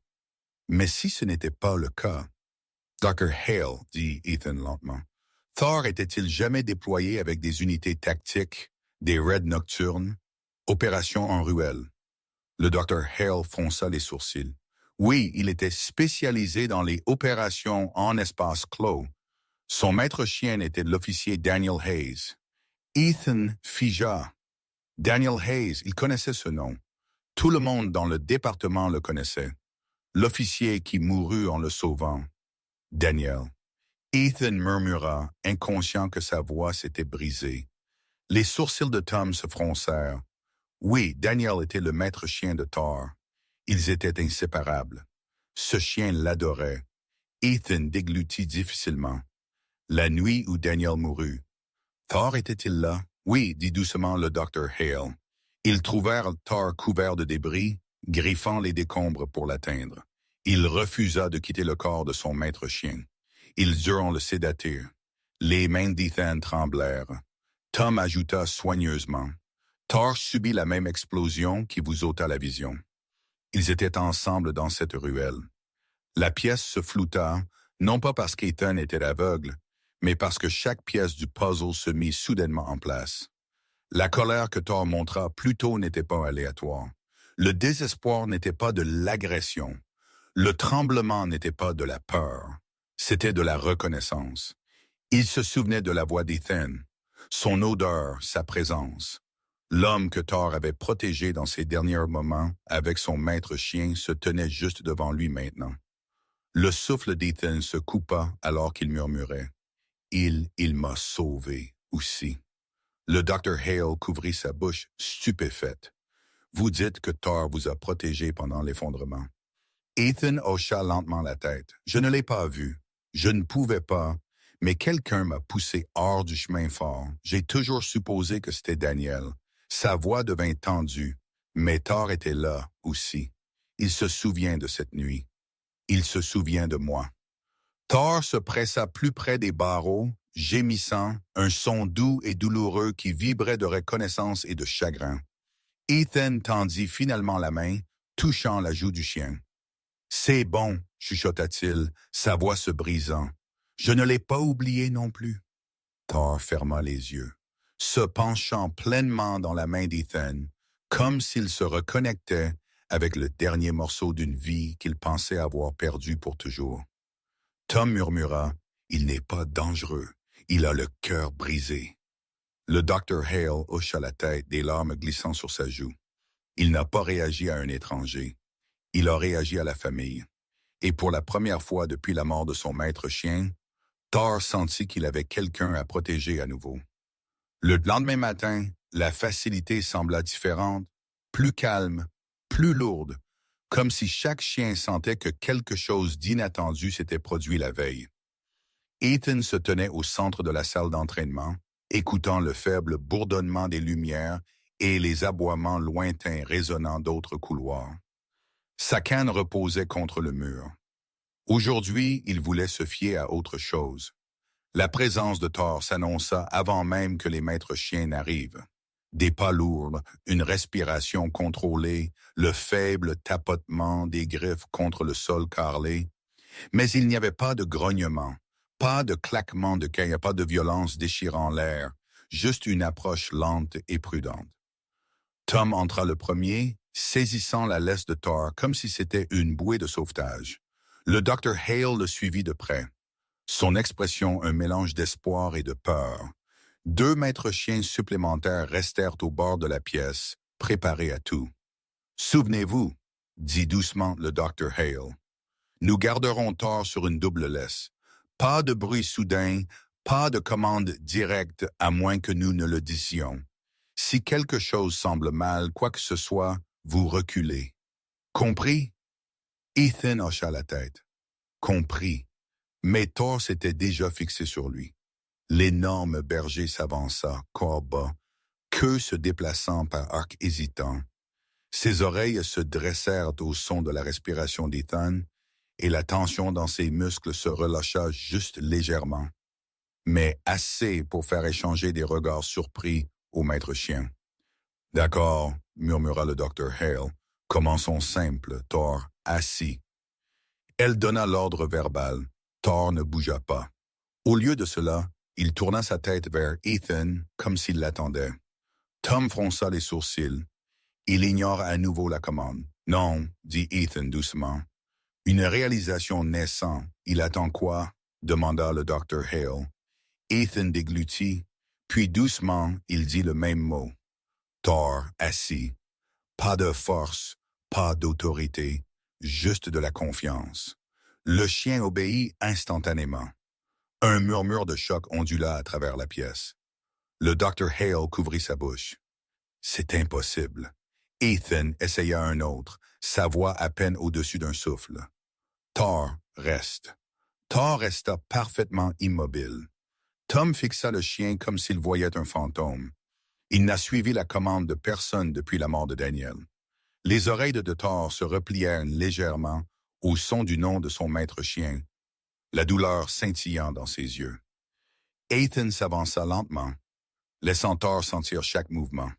Mais si ce n'était pas le cas, Dr. Hale, dit Ethan lentement, Thor était-il jamais déployé avec des unités tactiques, des raids nocturnes, opérations en ruelle? Le Dr. Hale fronça les sourcils. Oui, il était spécialisé dans les opérations en espace clos. Son maître chien était l'officier Daniel Hayes. Ethan figea. Daniel Hayes, il connaissait ce nom. Tout le monde dans le département le connaissait. L'officier qui mourut en le sauvant. Daniel. Ethan murmura, inconscient que sa voix s'était brisée. Les sourcils de Tom se froncèrent. Oui, Daniel était le maître chien de Thor. Ils étaient inséparables. Ce chien l'adorait. Ethan déglutit difficilement. La nuit où Daniel mourut. Thor était-il là? Oui, dit doucement le Dr. Hale. Ils trouvèrent Thor couvert de débris, griffant les décombres pour l'atteindre. Il refusa de quitter le corps de son maître chien. Ils durent le sédater. Les mains d'Ethan tremblèrent. Tom ajouta soigneusement. Thor subit la même explosion qui vous ôta la vision. Ils étaient ensemble dans cette ruelle. La pièce se flouta, non pas parce qu'Ethan était aveugle, mais parce que chaque pièce du puzzle se mit soudainement en place. La colère que Thor montra plus tôt n'était pas aléatoire. Le désespoir n'était pas de l'agression. Le tremblement n'était pas de la peur. C'était de la reconnaissance. Il se souvenait de la voix d'Ethan, son odeur, sa présence. L'homme que Thor avait protégé dans ses derniers moments avec son maître chien se tenait juste devant lui maintenant. Le souffle d'Ethan se coupa alors qu'il murmurait. Il m'a sauvé aussi. Le Dr. Hale couvrit sa bouche stupéfaite. Vous dites que Thor vous a protégé pendant l'effondrement. Ethan hocha lentement la tête. Je ne l'ai pas vu. Je ne pouvais pas, mais quelqu'un m'a poussé hors du chemin fort. J'ai toujours supposé que c'était Daniel. Sa voix devint tendue, mais Thor était là aussi. Il se souvient de cette nuit. Il se souvient de moi. Thor se pressa plus près des barreaux, gémissant, un son doux et douloureux qui vibrait de reconnaissance et de chagrin. Ethan tendit finalement la main, touchant la joue du chien. « C'est bon, chuchota-t-il, sa voix se brisant. Je ne l'ai pas oublié non plus. » Thor ferma les yeux, se penchant pleinement dans la main d'Ethan, comme s'il se reconnectait avec le dernier morceau d'une vie qu'il pensait avoir perdu pour toujours. Tom murmura, « Il n'est pas dangereux, il a le cœur brisé. » Le Dr. Hale hocha la tête, des larmes glissant sur sa joue. Il n'a pas réagi à un étranger. Il a réagi à la famille. Et pour la première fois depuis la mort de son maître chien, Thor sentit qu'il avait quelqu'un à protéger à nouveau. Le lendemain matin, la facilité sembla différente, plus calme, plus lourde, comme si chaque chien sentait que quelque chose d'inattendu s'était produit la veille. Ethan se tenait au centre de la salle d'entraînement, écoutant le faible bourdonnement des lumières et les aboiements lointains résonnant d'autres couloirs. Sa canne reposait contre le mur. Aujourd'hui, il voulait se fier à autre chose. La présence de Thor s'annonça avant même que les maîtres chiens n'arrivent. Des pas lourds, une respiration contrôlée, le faible tapotement des griffes contre le sol carrelé. Mais il n'y avait pas de grognement, pas de claquement de cailles, pas de violence déchirant l'air, juste une approche lente et prudente. Tom entra le premier, saisissant la laisse de Thor comme si c'était une bouée de sauvetage. Le Dr. Hale le suivit de près. Son expression un mélange d'espoir et de peur. 2 maîtres chiens supplémentaires restèrent au bord de la pièce, préparés à tout. « Souvenez-vous, » dit doucement le Dr. Hale. « Nous garderons Thor sur une double laisse. Pas de bruit soudain, Pas de commande directe à moins que nous ne le disions. Si quelque chose semble mal, quoi que ce soit, vous reculez. Compris? Ethan hocha la tête. Compris. Mais Thor s'était déjà fixé sur lui. L'énorme berger s'avança, corps bas, queue se déplaçant par arcs hésitants. Ses oreilles se dressèrent au son de la respiration d'Ethan et la tension dans ses muscles se relâcha juste légèrement, mais assez pour faire échanger des regards surpris au maître chien. « D'accord, » murmura le docteur Hale. « Commençons simple, Thor, assis. » Elle donna l'ordre verbal. Thor ne bougea pas. Au lieu de cela, il tourna sa tête vers Ethan comme s'il l'attendait. Tom fronça les sourcils. Il ignore à nouveau la commande. « Non, » dit Ethan doucement. Une réalisation naissant. « Il attend quoi? » demanda le docteur Hale. Ethan déglutit, puis doucement, il dit le même mot. Thor, assis. Pas de force, pas d'autorité, juste de la confiance. Le chien obéit instantanément. Un murmure de choc ondula à travers la pièce. Le docteur Hale couvrit sa bouche. C'est impossible. Ethan essaya un autre, sa voix à peine au-dessus d'un souffle. Thor reste. Thor resta parfaitement immobile. Tom fixa le chien comme s'il voyait un fantôme. Il n'a suivi la commande de personne depuis la mort de Daniel. Les oreilles de Thor se replièrent légèrement au son du nom de son maître chien, la douleur scintillant dans ses yeux. Ethan s'avança lentement, laissant Thor sentir chaque mouvement.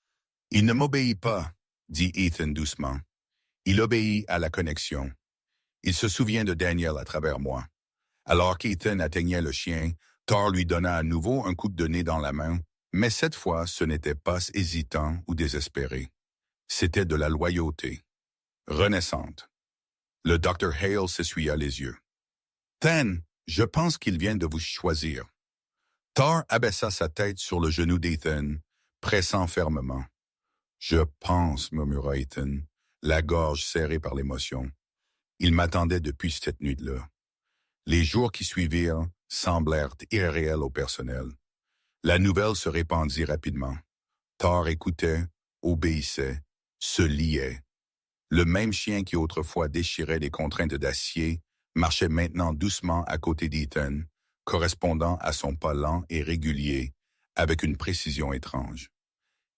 « Il ne m'obéit pas, » dit Ethan doucement. « Il obéit à la connexion. Il se souvient de Daniel à travers moi. » Alors qu'Ethan atteignait le chien, Thor lui donna à nouveau un coup de nez dans la main, mais cette fois, ce n'était pas hésitant ou désespéré. C'était de la loyauté, renaissante. Le docteur Hale s'essuya les yeux. « Tan, je pense qu'il vient de vous choisir. » Thor abaissa sa tête sur le genou d'Ethan, pressant fermement. « Je pense, » murmura Ethan, la gorge serrée par l'émotion. Il m'attendait depuis cette nuit-là. Les jours qui suivirent semblèrent irréels au personnel. La nouvelle se répandit rapidement. Thor écoutait, obéissait, se liait. Le même chien qui autrefois déchirait des contraintes d'acier marchait maintenant doucement à côté d'Ethan, correspondant à son pas lent et régulier, avec une précision étrange.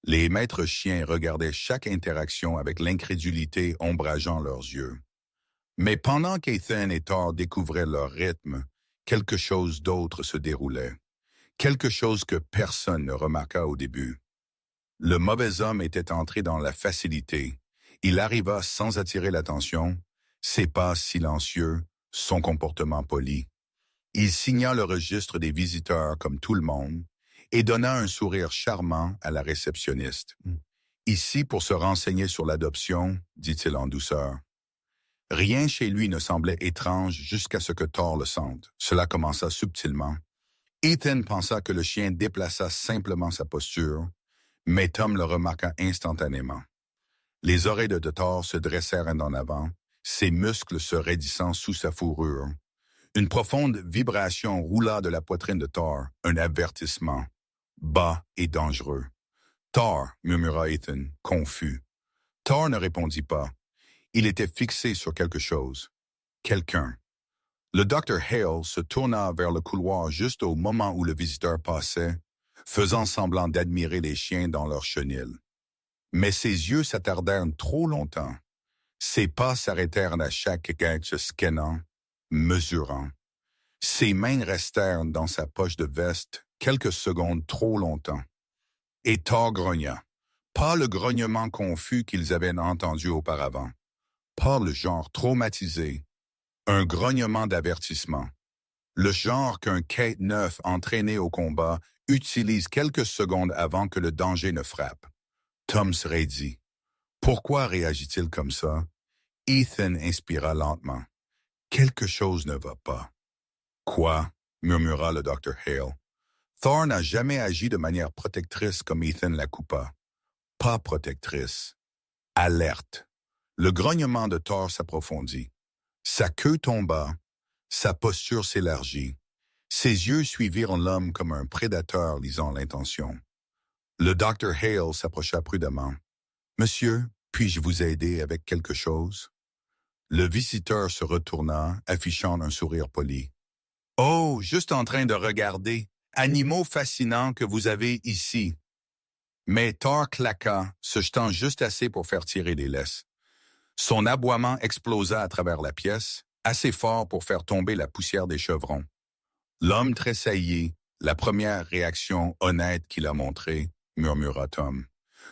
Les maîtres chiens regardaient chaque interaction avec l'incrédulité ombrageant leurs yeux. Mais pendant qu'Ethan et Thor découvraient leur rythme, quelque chose d'autre se déroulait. Quelque chose que personne ne remarqua au début. Le mauvais homme était entré dans la facilité. Il arriva sans attirer l'attention, ses pas silencieux, son comportement poli. Il signa le registre des visiteurs comme tout le monde et donna un sourire charmant à la réceptionniste. « Ici pour se renseigner sur l'adoption, » dit-il en douceur. Rien chez lui ne semblait étrange jusqu'à ce que Thor le sente. Cela commença subtilement. Ethan pensa que le chien déplaça simplement sa posture, mais Tom le remarqua instantanément. Les oreilles de Thor se dressèrent en avant, ses muscles se raidissant sous sa fourrure. Une profonde vibration roula de la poitrine de Thor, un avertissement, bas et dangereux. « Thor » murmura Ethan, confus. Thor ne répondit pas. Il était fixé sur quelque chose. Quelqu'un. Le docteur Hale se tourna vers le couloir juste au moment où le visiteur passait, faisant semblant d'admirer les chiens dans leur chenil. Mais ses yeux s'attardèrent trop longtemps. Ses pas s'arrêtèrent à chaque gage scannant, mesurant. Ses mains restèrent dans sa poche de veste quelques secondes trop longtemps. Et Thor grogna. Pas le grognement confus qu'ils avaient entendu auparavant. Pas le genre traumatisé. Un grognement d'avertissement. Le genre qu'un quête neuf entraîné au combat utilise quelques secondes avant que le danger ne frappe. Tom se raidit. Pourquoi réagit-il comme ça? Ethan inspira lentement. Quelque chose ne va pas. Quoi? Murmura le docteur Hale. Thor n'a jamais agi de manière protectrice comme Ethan la coupa. Pas protectrice. Alerte. Le grognement de Thor s'approfondit. Sa queue tomba, sa posture s'élargit. Ses yeux suivirent l'homme comme un prédateur lisant l'intention. Le Dr. Hale s'approcha prudemment. « Monsieur, puis-je vous aider avec quelque chose? » Le visiteur se retourna, affichant un sourire poli. « Oh, juste en train de regarder. Animaux fascinants que vous avez ici. » Mais Thor claqua, se jetant juste assez pour faire tirer les laisses. Son aboiement explosa à travers la pièce, assez fort pour faire tomber la poussière des chevrons. L'homme tressaillit, la première réaction honnête qu'il a montrée, murmura Tom.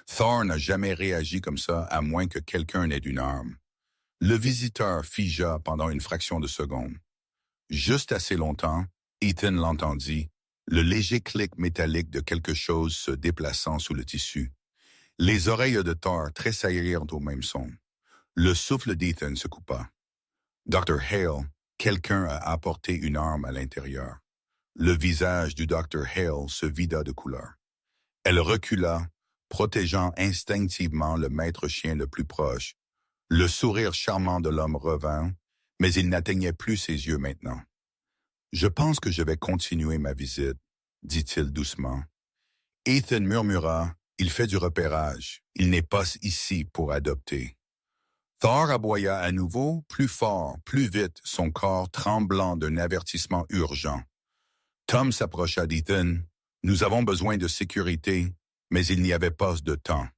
Thor n'a jamais réagi comme ça à moins que quelqu'un n'ait une arme. Le visiteur figea pendant une fraction de seconde. Juste assez longtemps, Ethan l'entendit, le léger clic métallique de quelque chose se déplaçant sous le tissu. Les oreilles de Thor tressaillirent au même son. Le souffle d'Ethan se coupa. Dr. Hale, quelqu'un a apporté une arme à l'intérieur. Le visage du Dr. Hale se vida de couleur. Elle recula, protégeant instinctivement le maître chien le plus proche. Le sourire charmant de l'homme revint, mais il n'atteignait plus ses yeux maintenant. « Je pense que je vais continuer ma visite, » dit-il doucement. Ethan murmura, « Il fait du repérage. Il n'est pas ici pour adopter. » Thor aboya à nouveau, plus fort, plus vite, son corps tremblant d'un avertissement urgent. Tom s'approcha d'Ethan. « Nous avons besoin de sécurité, mais il n'y avait pas de temps. »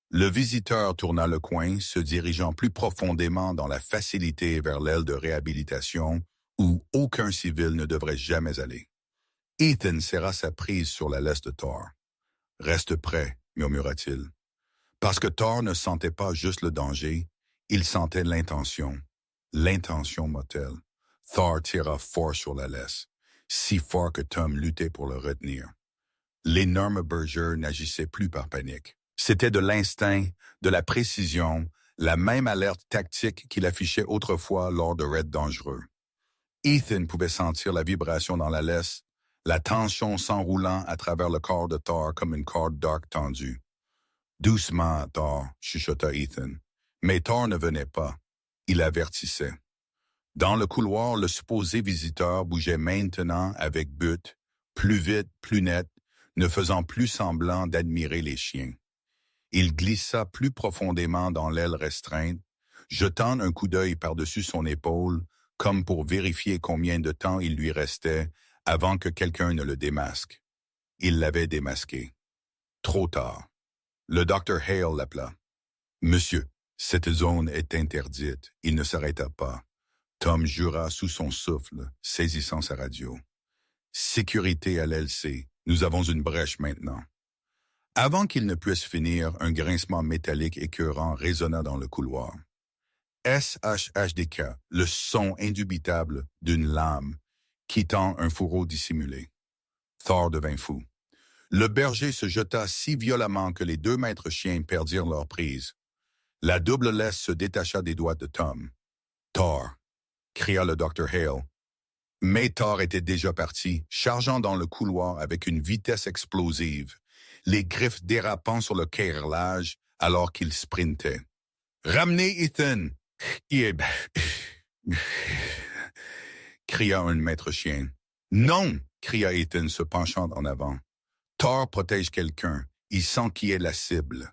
Le visiteur tourna le coin, se dirigeant plus profondément dans la facilité vers l'aile de réhabilitation où aucun civil ne devrait jamais aller. Ethan serra sa prise sur la laisse de Thor. « Reste prêt, » murmura-t-il. Parce que Thor ne sentait pas juste le danger, il sentait l'intention. L'intention mortelle. Thor tira fort sur la laisse, si fort que Tom luttait pour le retenir. L'énorme berger n'agissait plus par panique. C'était de l'instinct, de la précision, la même alerte tactique qu'il affichait autrefois lors de raids dangereux. Ethan pouvait sentir la vibration dans la laisse, la tension s'enroulant à travers le corps de Thor comme une corde d'arc tendue. « Doucement, Thor, » chuchota Ethan. Mais Thor ne venait pas. Il avertissait. Dans le couloir, le supposé visiteur bougeait maintenant avec but, plus vite, plus net, ne faisant plus semblant d'admirer les chiens. Il glissa plus profondément dans l'aile restreinte, jetant un coup d'œil par-dessus son épaule, comme pour vérifier combien de temps il lui restait avant que quelqu'un ne le démasque. Il l'avait démasqué. Trop tard. Le Dr. Hale l'appela. « Monsieur, cette zone est interdite. » Il ne s'arrêta pas. Tom jura sous son souffle, saisissant sa radio. « Sécurité à l'LC. Nous avons une brèche maintenant. » Avant qu'il ne puisse finir, un grincement métallique écœurant résonna dans le couloir. SHHDK, le son indubitable d'une lame, quittant un fourreau dissimulé. Thor devint fou. Le berger se jeta si violemment que les deux maîtres chiens perdirent leur prise. La double laisse se détacha des doigts de Tom. « Thor !» cria le Dr. Hale. Mais Thor était déjà parti, chargeant dans le couloir avec une vitesse explosive, les griffes dérapant sur le carrelage alors qu'il sprintait. « Ramenez Ethan! » cria un maître chien. « Non! » cria Ethan se penchant en avant. Thor protège quelqu'un, il sent qui est la cible.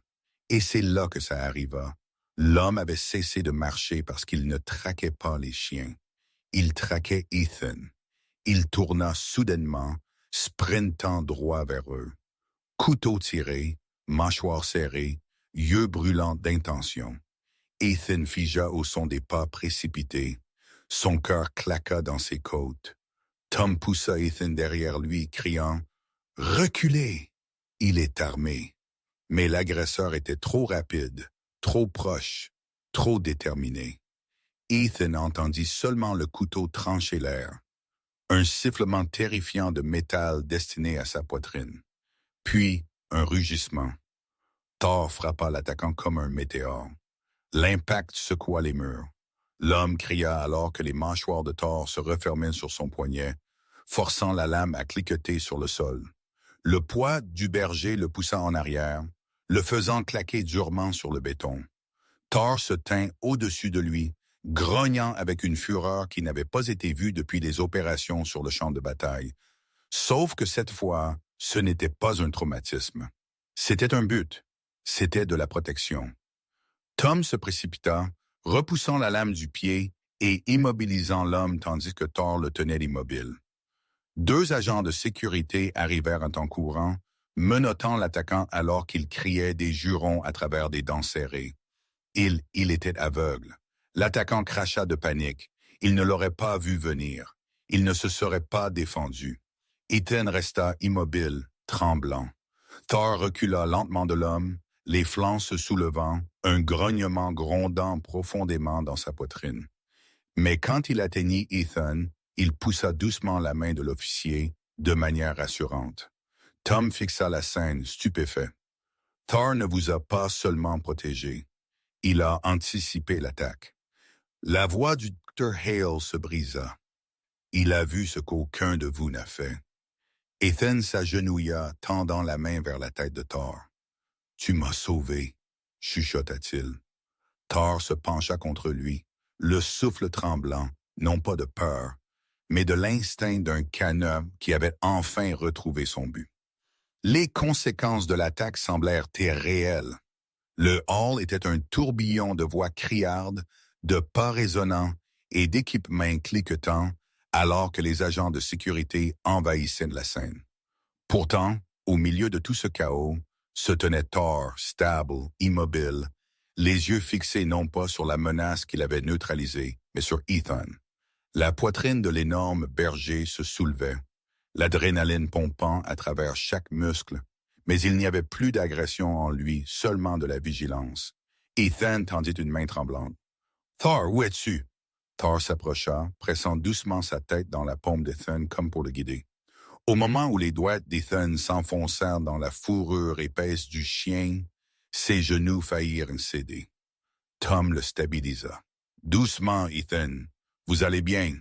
Et c'est là que ça arriva. L'homme avait cessé de marcher parce qu'il ne traquait pas les chiens. Il traquait Ethan. Il tourna soudainement, sprintant droit vers eux. Couteau tiré, mâchoire serrée, yeux brûlants d'intention. Ethan figea au son des pas précipités. Son cœur claqua dans ses côtes. Tom poussa Ethan derrière lui, criant « Reculez !» Il est armé. Mais l'agresseur était trop rapide, trop proche, trop déterminé. Ethan entendit seulement le couteau trancher l'air. Un sifflement terrifiant de métal destiné à sa poitrine. Puis, un rugissement. Thor frappa l'attaquant comme un météore. L'impact secoua les murs. L'homme cria alors que les mâchoires de Thor se refermaient sur son poignet, forçant la lame à cliqueter sur le sol. Le poids du berger le poussa en arrière, le faisant claquer durement sur le béton. Thor se tint au-dessus de lui, grognant avec une fureur qui n'avait pas été vue depuis les opérations sur le champ de bataille. Sauf que cette fois, ce n'était pas un traumatisme. C'était un but. C'était de la protection. Tom se précipita, repoussant la lame du pied et immobilisant l'homme tandis que Thor le tenait immobile. Deux agents de sécurité arrivèrent en temps courant, menottant l'attaquant alors qu'il criait des jurons à travers des dents serrées. Il était aveugle. L'attaquant cracha de panique. Il ne l'aurait pas vu venir. Il ne se serait pas défendu. Ethan resta immobile, tremblant. Thor recula lentement de l'homme, les flancs se soulevant, un grognement grondant profondément dans sa poitrine. Mais quand il atteignit Ethan, il poussa doucement la main de l'officier, de manière rassurante. Tom fixa la scène, stupéfait. Thor ne vous a pas seulement protégé. Il a anticipé l'attaque. La voix du Dr. Hale se brisa. Il a vu ce qu'aucun de vous n'a fait. Ethan s'agenouilla, tendant la main vers la tête de Thor. « Tu m'as sauvé, » chuchota-t-il. Thor se pencha contre lui, le souffle tremblant, non pas de peur, mais de l'instinct d'un canard qui avait enfin retrouvé son but. Les conséquences de l'attaque semblèrent réelles. Le hall était un tourbillon de voix criardes, de pas résonnants et d'équipements cliquetants, alors que les agents de sécurité envahissaient la scène. Pourtant, au milieu de tout ce chaos, se tenait Thor, stable, immobile, les yeux fixés non pas sur la menace qu'il avait neutralisée, mais sur Ethan. La poitrine de l'énorme berger se soulevait, l'adrénaline pompant à travers chaque muscle, mais il n'y avait plus d'agression en lui, seulement de la vigilance. Ethan tendit une main tremblante. « Thor, où es-tu? » Thor s'approcha, pressant doucement sa tête dans la paume d'Ethan comme pour le guider. Au moment où les doigts d'Ethan s'enfoncèrent dans la fourrure épaisse du chien, ses genoux faillirent céder. Tom le stabilisa. « Doucement, Ethan. Vous allez bien. »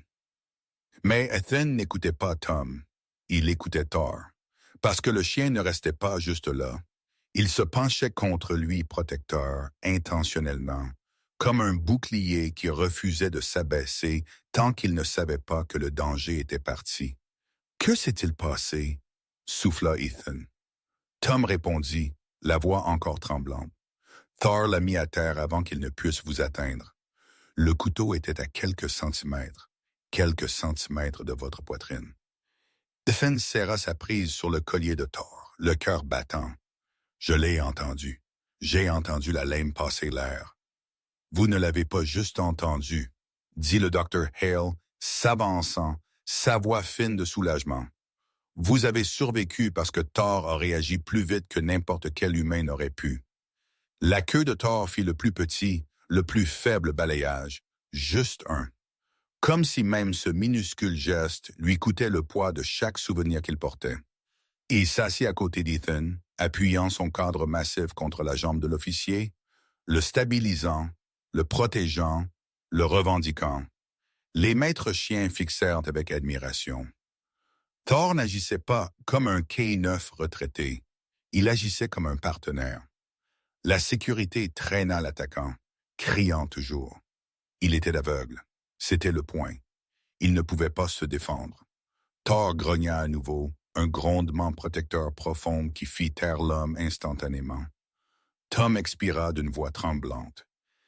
Mais Ethan n'écoutait pas Tom. Il écoutait Thor. Parce que le chien ne restait pas juste là. Il se penchait contre lui protecteur, intentionnellement, comme un bouclier qui refusait de s'abaisser tant qu'il ne savait pas que le danger était parti. « Que s'est-il passé? » souffla Ethan. Tom répondit, la voix encore tremblante. « Thor l'a mis à terre avant qu'il ne puisse vous atteindre. Le couteau était à quelques centimètres de votre poitrine. » Ethan serra sa prise sur le collier de Thor, le cœur battant. « Je l'ai entendu. J'ai entendu la lame passer l'air. »« Vous ne l'avez pas juste entendu, » dit le Dr. Hale, s'avançant, sa voix fine de soulagement. « Vous avez survécu parce que Thor a réagi plus vite que n'importe quel humain n'aurait pu. » La queue de Thor fit le plus petit, le plus faible balayage, juste un. Comme si même ce minuscule geste lui coûtait le poids de chaque souvenir qu'il portait. Il s'assit à côté d'Ethan, appuyant son cadre massif contre la jambe de l'officier, le stabilisant, le protégeant, le revendiquant. Les maîtres chiens fixèrent avec admiration. Thor n'agissait pas comme un K9 retraité. Il agissait comme un partenaire. La sécurité traîna l'attaquant, criant toujours. Il était aveugle. C'était le point. Il ne pouvait pas se défendre. Thor grogna à nouveau, un grondement protecteur profond qui fit taire l'homme instantanément. Tom expira d'une voix tremblante.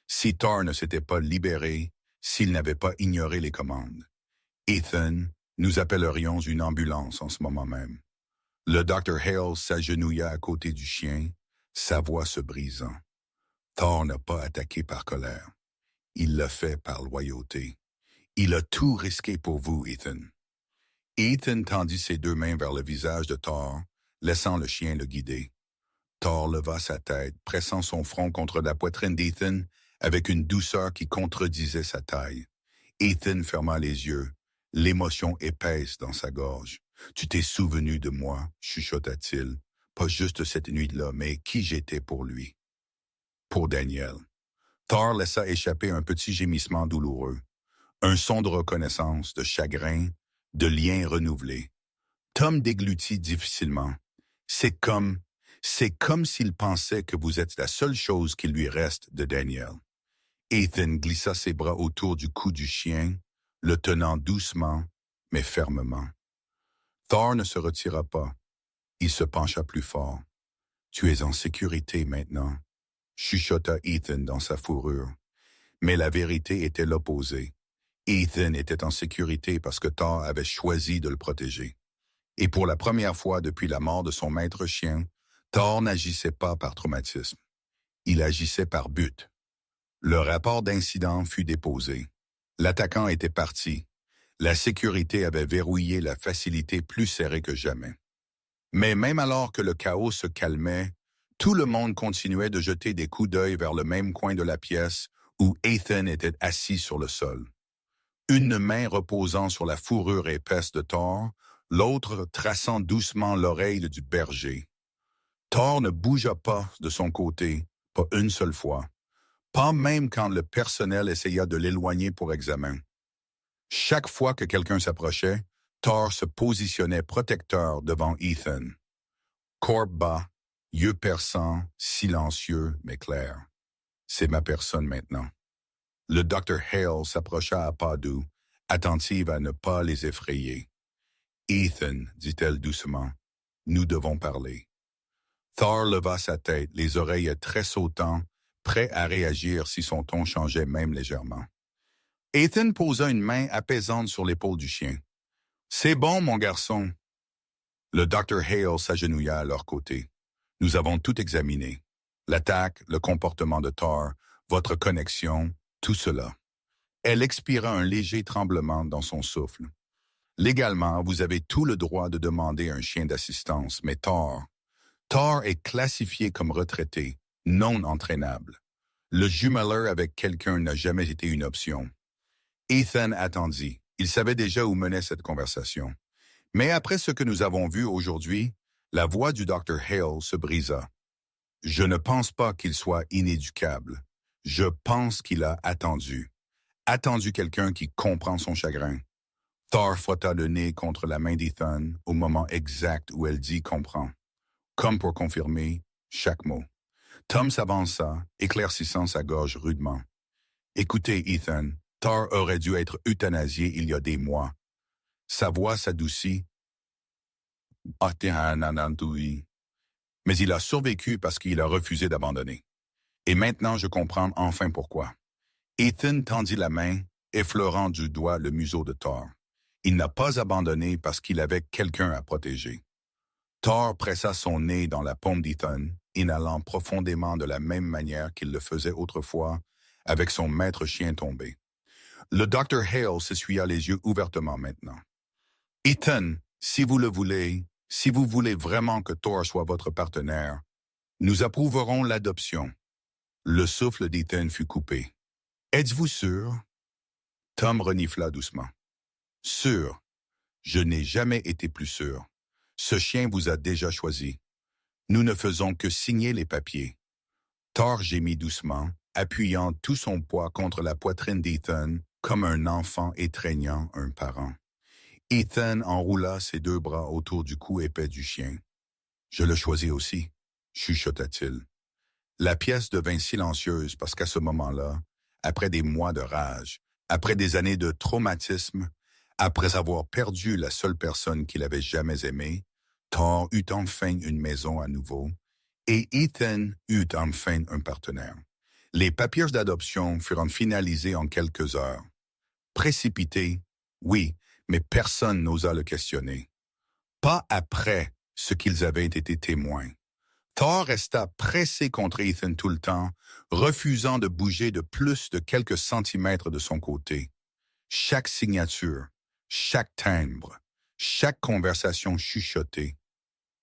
Si Thor ne s'était pas libéré, s'il n'avait pas ignoré les commandes. Ethan, nous appellerions une ambulance en ce moment même. Le Dr. Hale s'agenouilla à côté du chien, sa voix se brisant. Thor n'a pas attaqué par colère. Il l'a fait par loyauté. Il a tout risqué pour vous, Ethan. Ethan tendit ses deux mains vers le visage de Thor, laissant le chien le guider. Thor leva sa tête, pressant son front contre la poitrine d'Ethan avec une douceur qui contredisait sa taille. Ethan ferma les yeux, l'émotion épaisse dans sa gorge. « Tu t'es souvenu de moi, » chuchota-t-il, « pas juste cette nuit-là, mais qui j'étais pour lui. » Pour Daniel. Thor laissa échapper un petit gémissement douloureux. Un son de reconnaissance, de chagrin, de lien renouvelé. Tom déglutit difficilement. C'est comme s'il pensait que vous êtes la seule chose qui lui reste de Daniel. Ethan glissa ses bras autour du cou du chien, le tenant doucement, mais fermement. Thor ne se retira pas. Il se pencha plus fort. « Tu es en sécurité maintenant », chuchota Ethan dans sa fourrure. Mais la vérité était l'opposé. Ethan était en sécurité parce que Thor avait choisi de le protéger. Et pour la première fois depuis la mort de son maître chien, Thor n'agissait pas par traumatisme. Il agissait par but. Le rapport d'incident fut déposé. L'attaquant était parti. La sécurité avait verrouillé la facilité plus serrée que jamais. Mais même alors que le chaos se calmait, tout le monde continuait de jeter des coups d'œil vers le même coin de la pièce où Ethan était assis sur le sol. Une main reposant sur la fourrure épaisse de Thor, l'autre traçant doucement l'oreille du berger. Thor ne bougea pas de son côté, pas une seule fois, pas même quand le personnel essaya de l'éloigner pour examen. Chaque fois que quelqu'un s'approchait, Thor se positionnait protecteur devant Ethan. Corps bas, yeux perçants, silencieux mais clairs. C'est ma personne maintenant. Le Dr. Hale s'approcha à pas doux, attentive à ne pas les effrayer. « Ethan, dit-elle doucement, nous devons parler. » Thor leva sa tête, les oreilles très sautantes, prêt à réagir si son ton changeait même légèrement. Ethan posa une main apaisante sur l'épaule du chien. « C'est bon, mon garçon. » Le Dr. Hale s'agenouilla à leur côté. « Nous avons tout examiné. L'attaque, le comportement de Thor, votre connexion, tout cela. » Elle expira un léger tremblement dans son souffle. « Légalement, vous avez tout le droit de demander un chien d'assistance, mais Thor est classifié comme retraité, non entraînable. Le jumeleur avec quelqu'un n'a jamais été une option. » Ethan attendit. Il savait déjà où menait cette conversation. Mais après ce que nous avons vu aujourd'hui, la voix du Dr. Hale se brisa. « Je ne pense pas qu'il soit inéducable. Je pense qu'il a attendu. Attendu quelqu'un qui comprend son chagrin. » Thor frotta le nez contre la main d'Ethan au moment exact où elle dit « comprend », comme pour confirmer chaque mot. Tom s'avança, éclaircissant sa gorge rudement. « Écoutez, Ethan, Thor aurait dû être euthanasié il y a des mois. » Sa voix s'adoucit. « Mais il a survécu parce qu'il a refusé d'abandonner. Et maintenant je comprends enfin pourquoi. » Ethan tendit la main, effleurant du doigt le museau de Thor. Il n'a pas abandonné parce qu'il avait quelqu'un à protéger. Thor pressa son nez dans la paume d'Ethan, inhalant profondément de la même manière qu'il le faisait autrefois avec son maître chien tombé. Le Dr. Hale s'essuya les yeux ouvertement maintenant. « Ethan, si vous le voulez, si vous voulez vraiment que Thor soit votre partenaire, nous approuverons l'adoption. » Le souffle d'Ethan fut coupé. « Êtes-vous sûr? » Tom renifla doucement. « Sûr. Je n'ai jamais été plus sûr. Ce chien vous a déjà choisi. Nous ne faisons que signer les papiers. » Thor gémit doucement, appuyant tout son poids contre la poitrine d'Ethan comme un enfant étreignant un parent. Ethan enroula ses deux bras autour du cou épais du chien. « Je le choisis aussi, » chuchota-t-il. La pièce devint silencieuse parce qu'à ce moment-là, après des mois de rage, après des années de traumatisme, après avoir perdu la seule personne qu'il avait jamais aimée, Thor eut enfin une maison à nouveau et Ethan eut enfin un partenaire. Les papiers d'adoption furent finalisés en quelques heures. Précipité, oui, mais personne n'osa le questionner. Pas après ce qu'ils avaient été témoins. Thor resta pressé contre Ethan tout le temps, refusant de bouger de plus de quelques centimètres de son côté. Chaque signature, chaque timbre, chaque conversation chuchotée.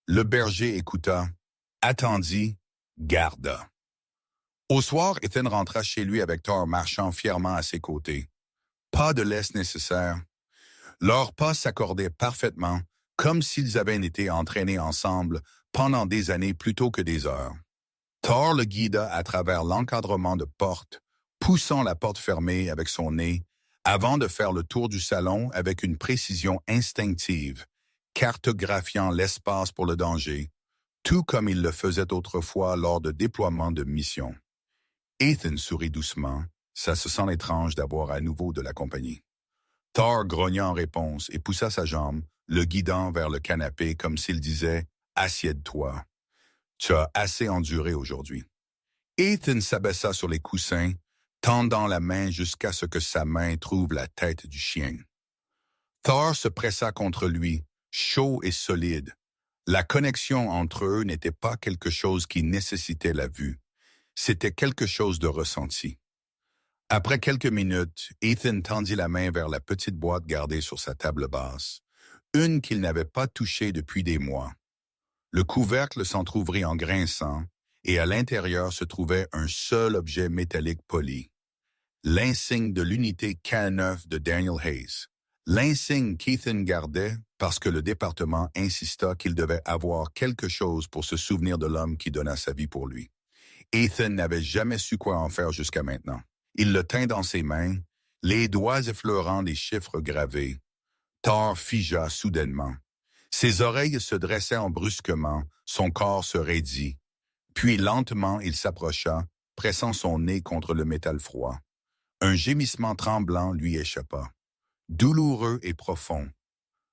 Le berger écouta, attendit, garda. Au soir, Ethan rentra chez lui avec Thor marchant fièrement à ses côtés. Pas de laisse nécessaire. Leurs pas s'accordaient parfaitement, comme s'ils avaient été entraînés ensemble pendant des années plutôt que des heures. Thor le guida à travers l'encadrement de porte, poussant la porte fermée avec son nez, avant de faire le tour du salon avec une précision instinctive, cartographiant l'espace pour le danger, tout comme il le faisait autrefois lors de déploiements de missions. Ethan sourit doucement, Ça se sent étrange d'avoir à nouveau de la compagnie. Thor grogna en réponse et poussa sa jambe, le guidant vers le canapé comme s'il disait « Assieds-toi. Tu as assez enduré aujourd'hui. » Ethan s'abaissa sur les coussins, tendant la main jusqu'à ce que sa main trouve la tête du chien. Thor se pressa contre lui, chaud et solide. La connexion entre eux n'était pas quelque chose qui nécessitait la vue. C'était quelque chose de ressenti. Après quelques minutes, Ethan tendit la main vers la petite boîte gardée sur sa table basse, une qu'il n'avait pas touchée depuis des mois. Le couvercle s'entr'ouvrit en grinçant, et à l'intérieur se trouvait un seul objet métallique poli. L'insigne de l'unité K9 de Daniel Hayes. L'insigne qu'Ethan gardait parce que le département insista qu'il devait avoir quelque chose pour se souvenir de l'homme qui donna sa vie pour lui. Ethan n'avait jamais su quoi en faire jusqu'à maintenant. Il le tint dans ses mains, les doigts effleurant les chiffres gravés. Thor figea soudainement. Ses oreilles se dressèrent brusquement, son corps se raidit. Puis lentement il s'approcha, pressant son nez contre le métal froid. Un gémissement tremblant lui échappa. Douloureux et profond.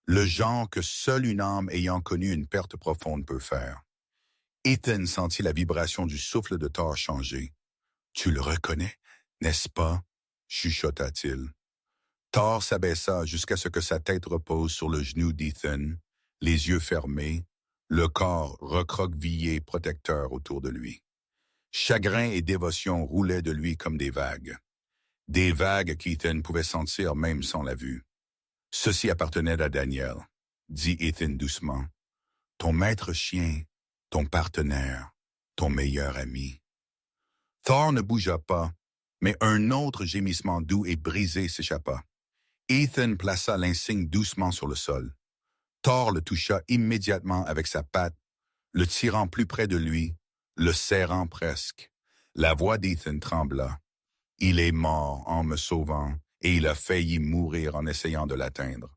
Le genre que seule une âme ayant connu une perte profonde peut faire. Ethan sentit la vibration du souffle de Thor changer. « Tu le reconnais, n'est-ce pas? » chuchota-t-il. Thor s'abaissa jusqu'à ce que sa tête repose sur le genou d'Ethan, les yeux fermés, le corps recroquevillé protecteur autour de lui. Chagrin et dévotion roulaient de lui comme des vagues. Des vagues qu'Ethan pouvait sentir même sans la vue. « Ceci appartenait à Daniel, » dit Ethan doucement. « Ton maître chien, ton partenaire, ton meilleur ami. » Thor ne bougea pas, mais un autre gémissement doux et brisé s'échappa. Ethan plaça l'insigne doucement sur le sol. Thor le toucha immédiatement avec sa patte, le tirant plus près de lui, le serrant presque. La voix d'Ethan trembla. « Il est mort en me sauvant, et il a failli mourir en essayant de l'atteindre. »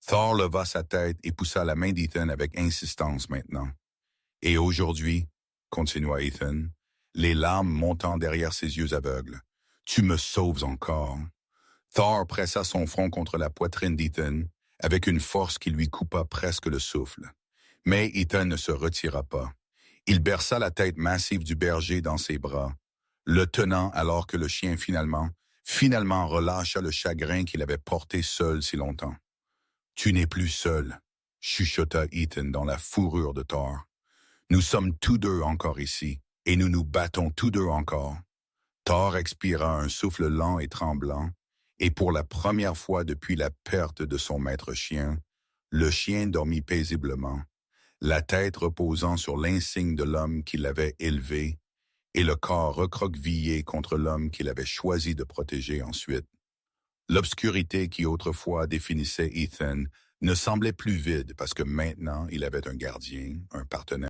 Thor leva sa tête et poussa la main d'Ethan avec insistance maintenant. « Et aujourd'hui, » continua Ethan, les larmes montant derrière ses yeux aveugles, « tu me sauves encore. » Thor pressa son front contre la poitrine d'Ethan, avec une force qui lui coupa presque le souffle. Mais Ethan ne se retira pas. Il berça la tête massive du berger dans ses bras, le tenant alors que le chien finalement relâcha le chagrin qu'il avait porté seul si longtemps. « Tu n'es plus seul, » chuchota Ethan dans la fourrure de Thor. « Nous sommes tous deux encore ici, et nous nous battons tous deux encore. » Thor expira un souffle lent et tremblant, et pour la première fois depuis la perte de son maître chien, le chien dormit paisiblement, la tête reposant sur l'insigne de l'homme qui l'avait élevé, et le corps recroquevillé contre l'homme qu'il avait choisi de protéger ensuite. L'obscurité qui autrefois définissait Ethan ne semblait plus vide parce que maintenant il avait un gardien, un partenaire.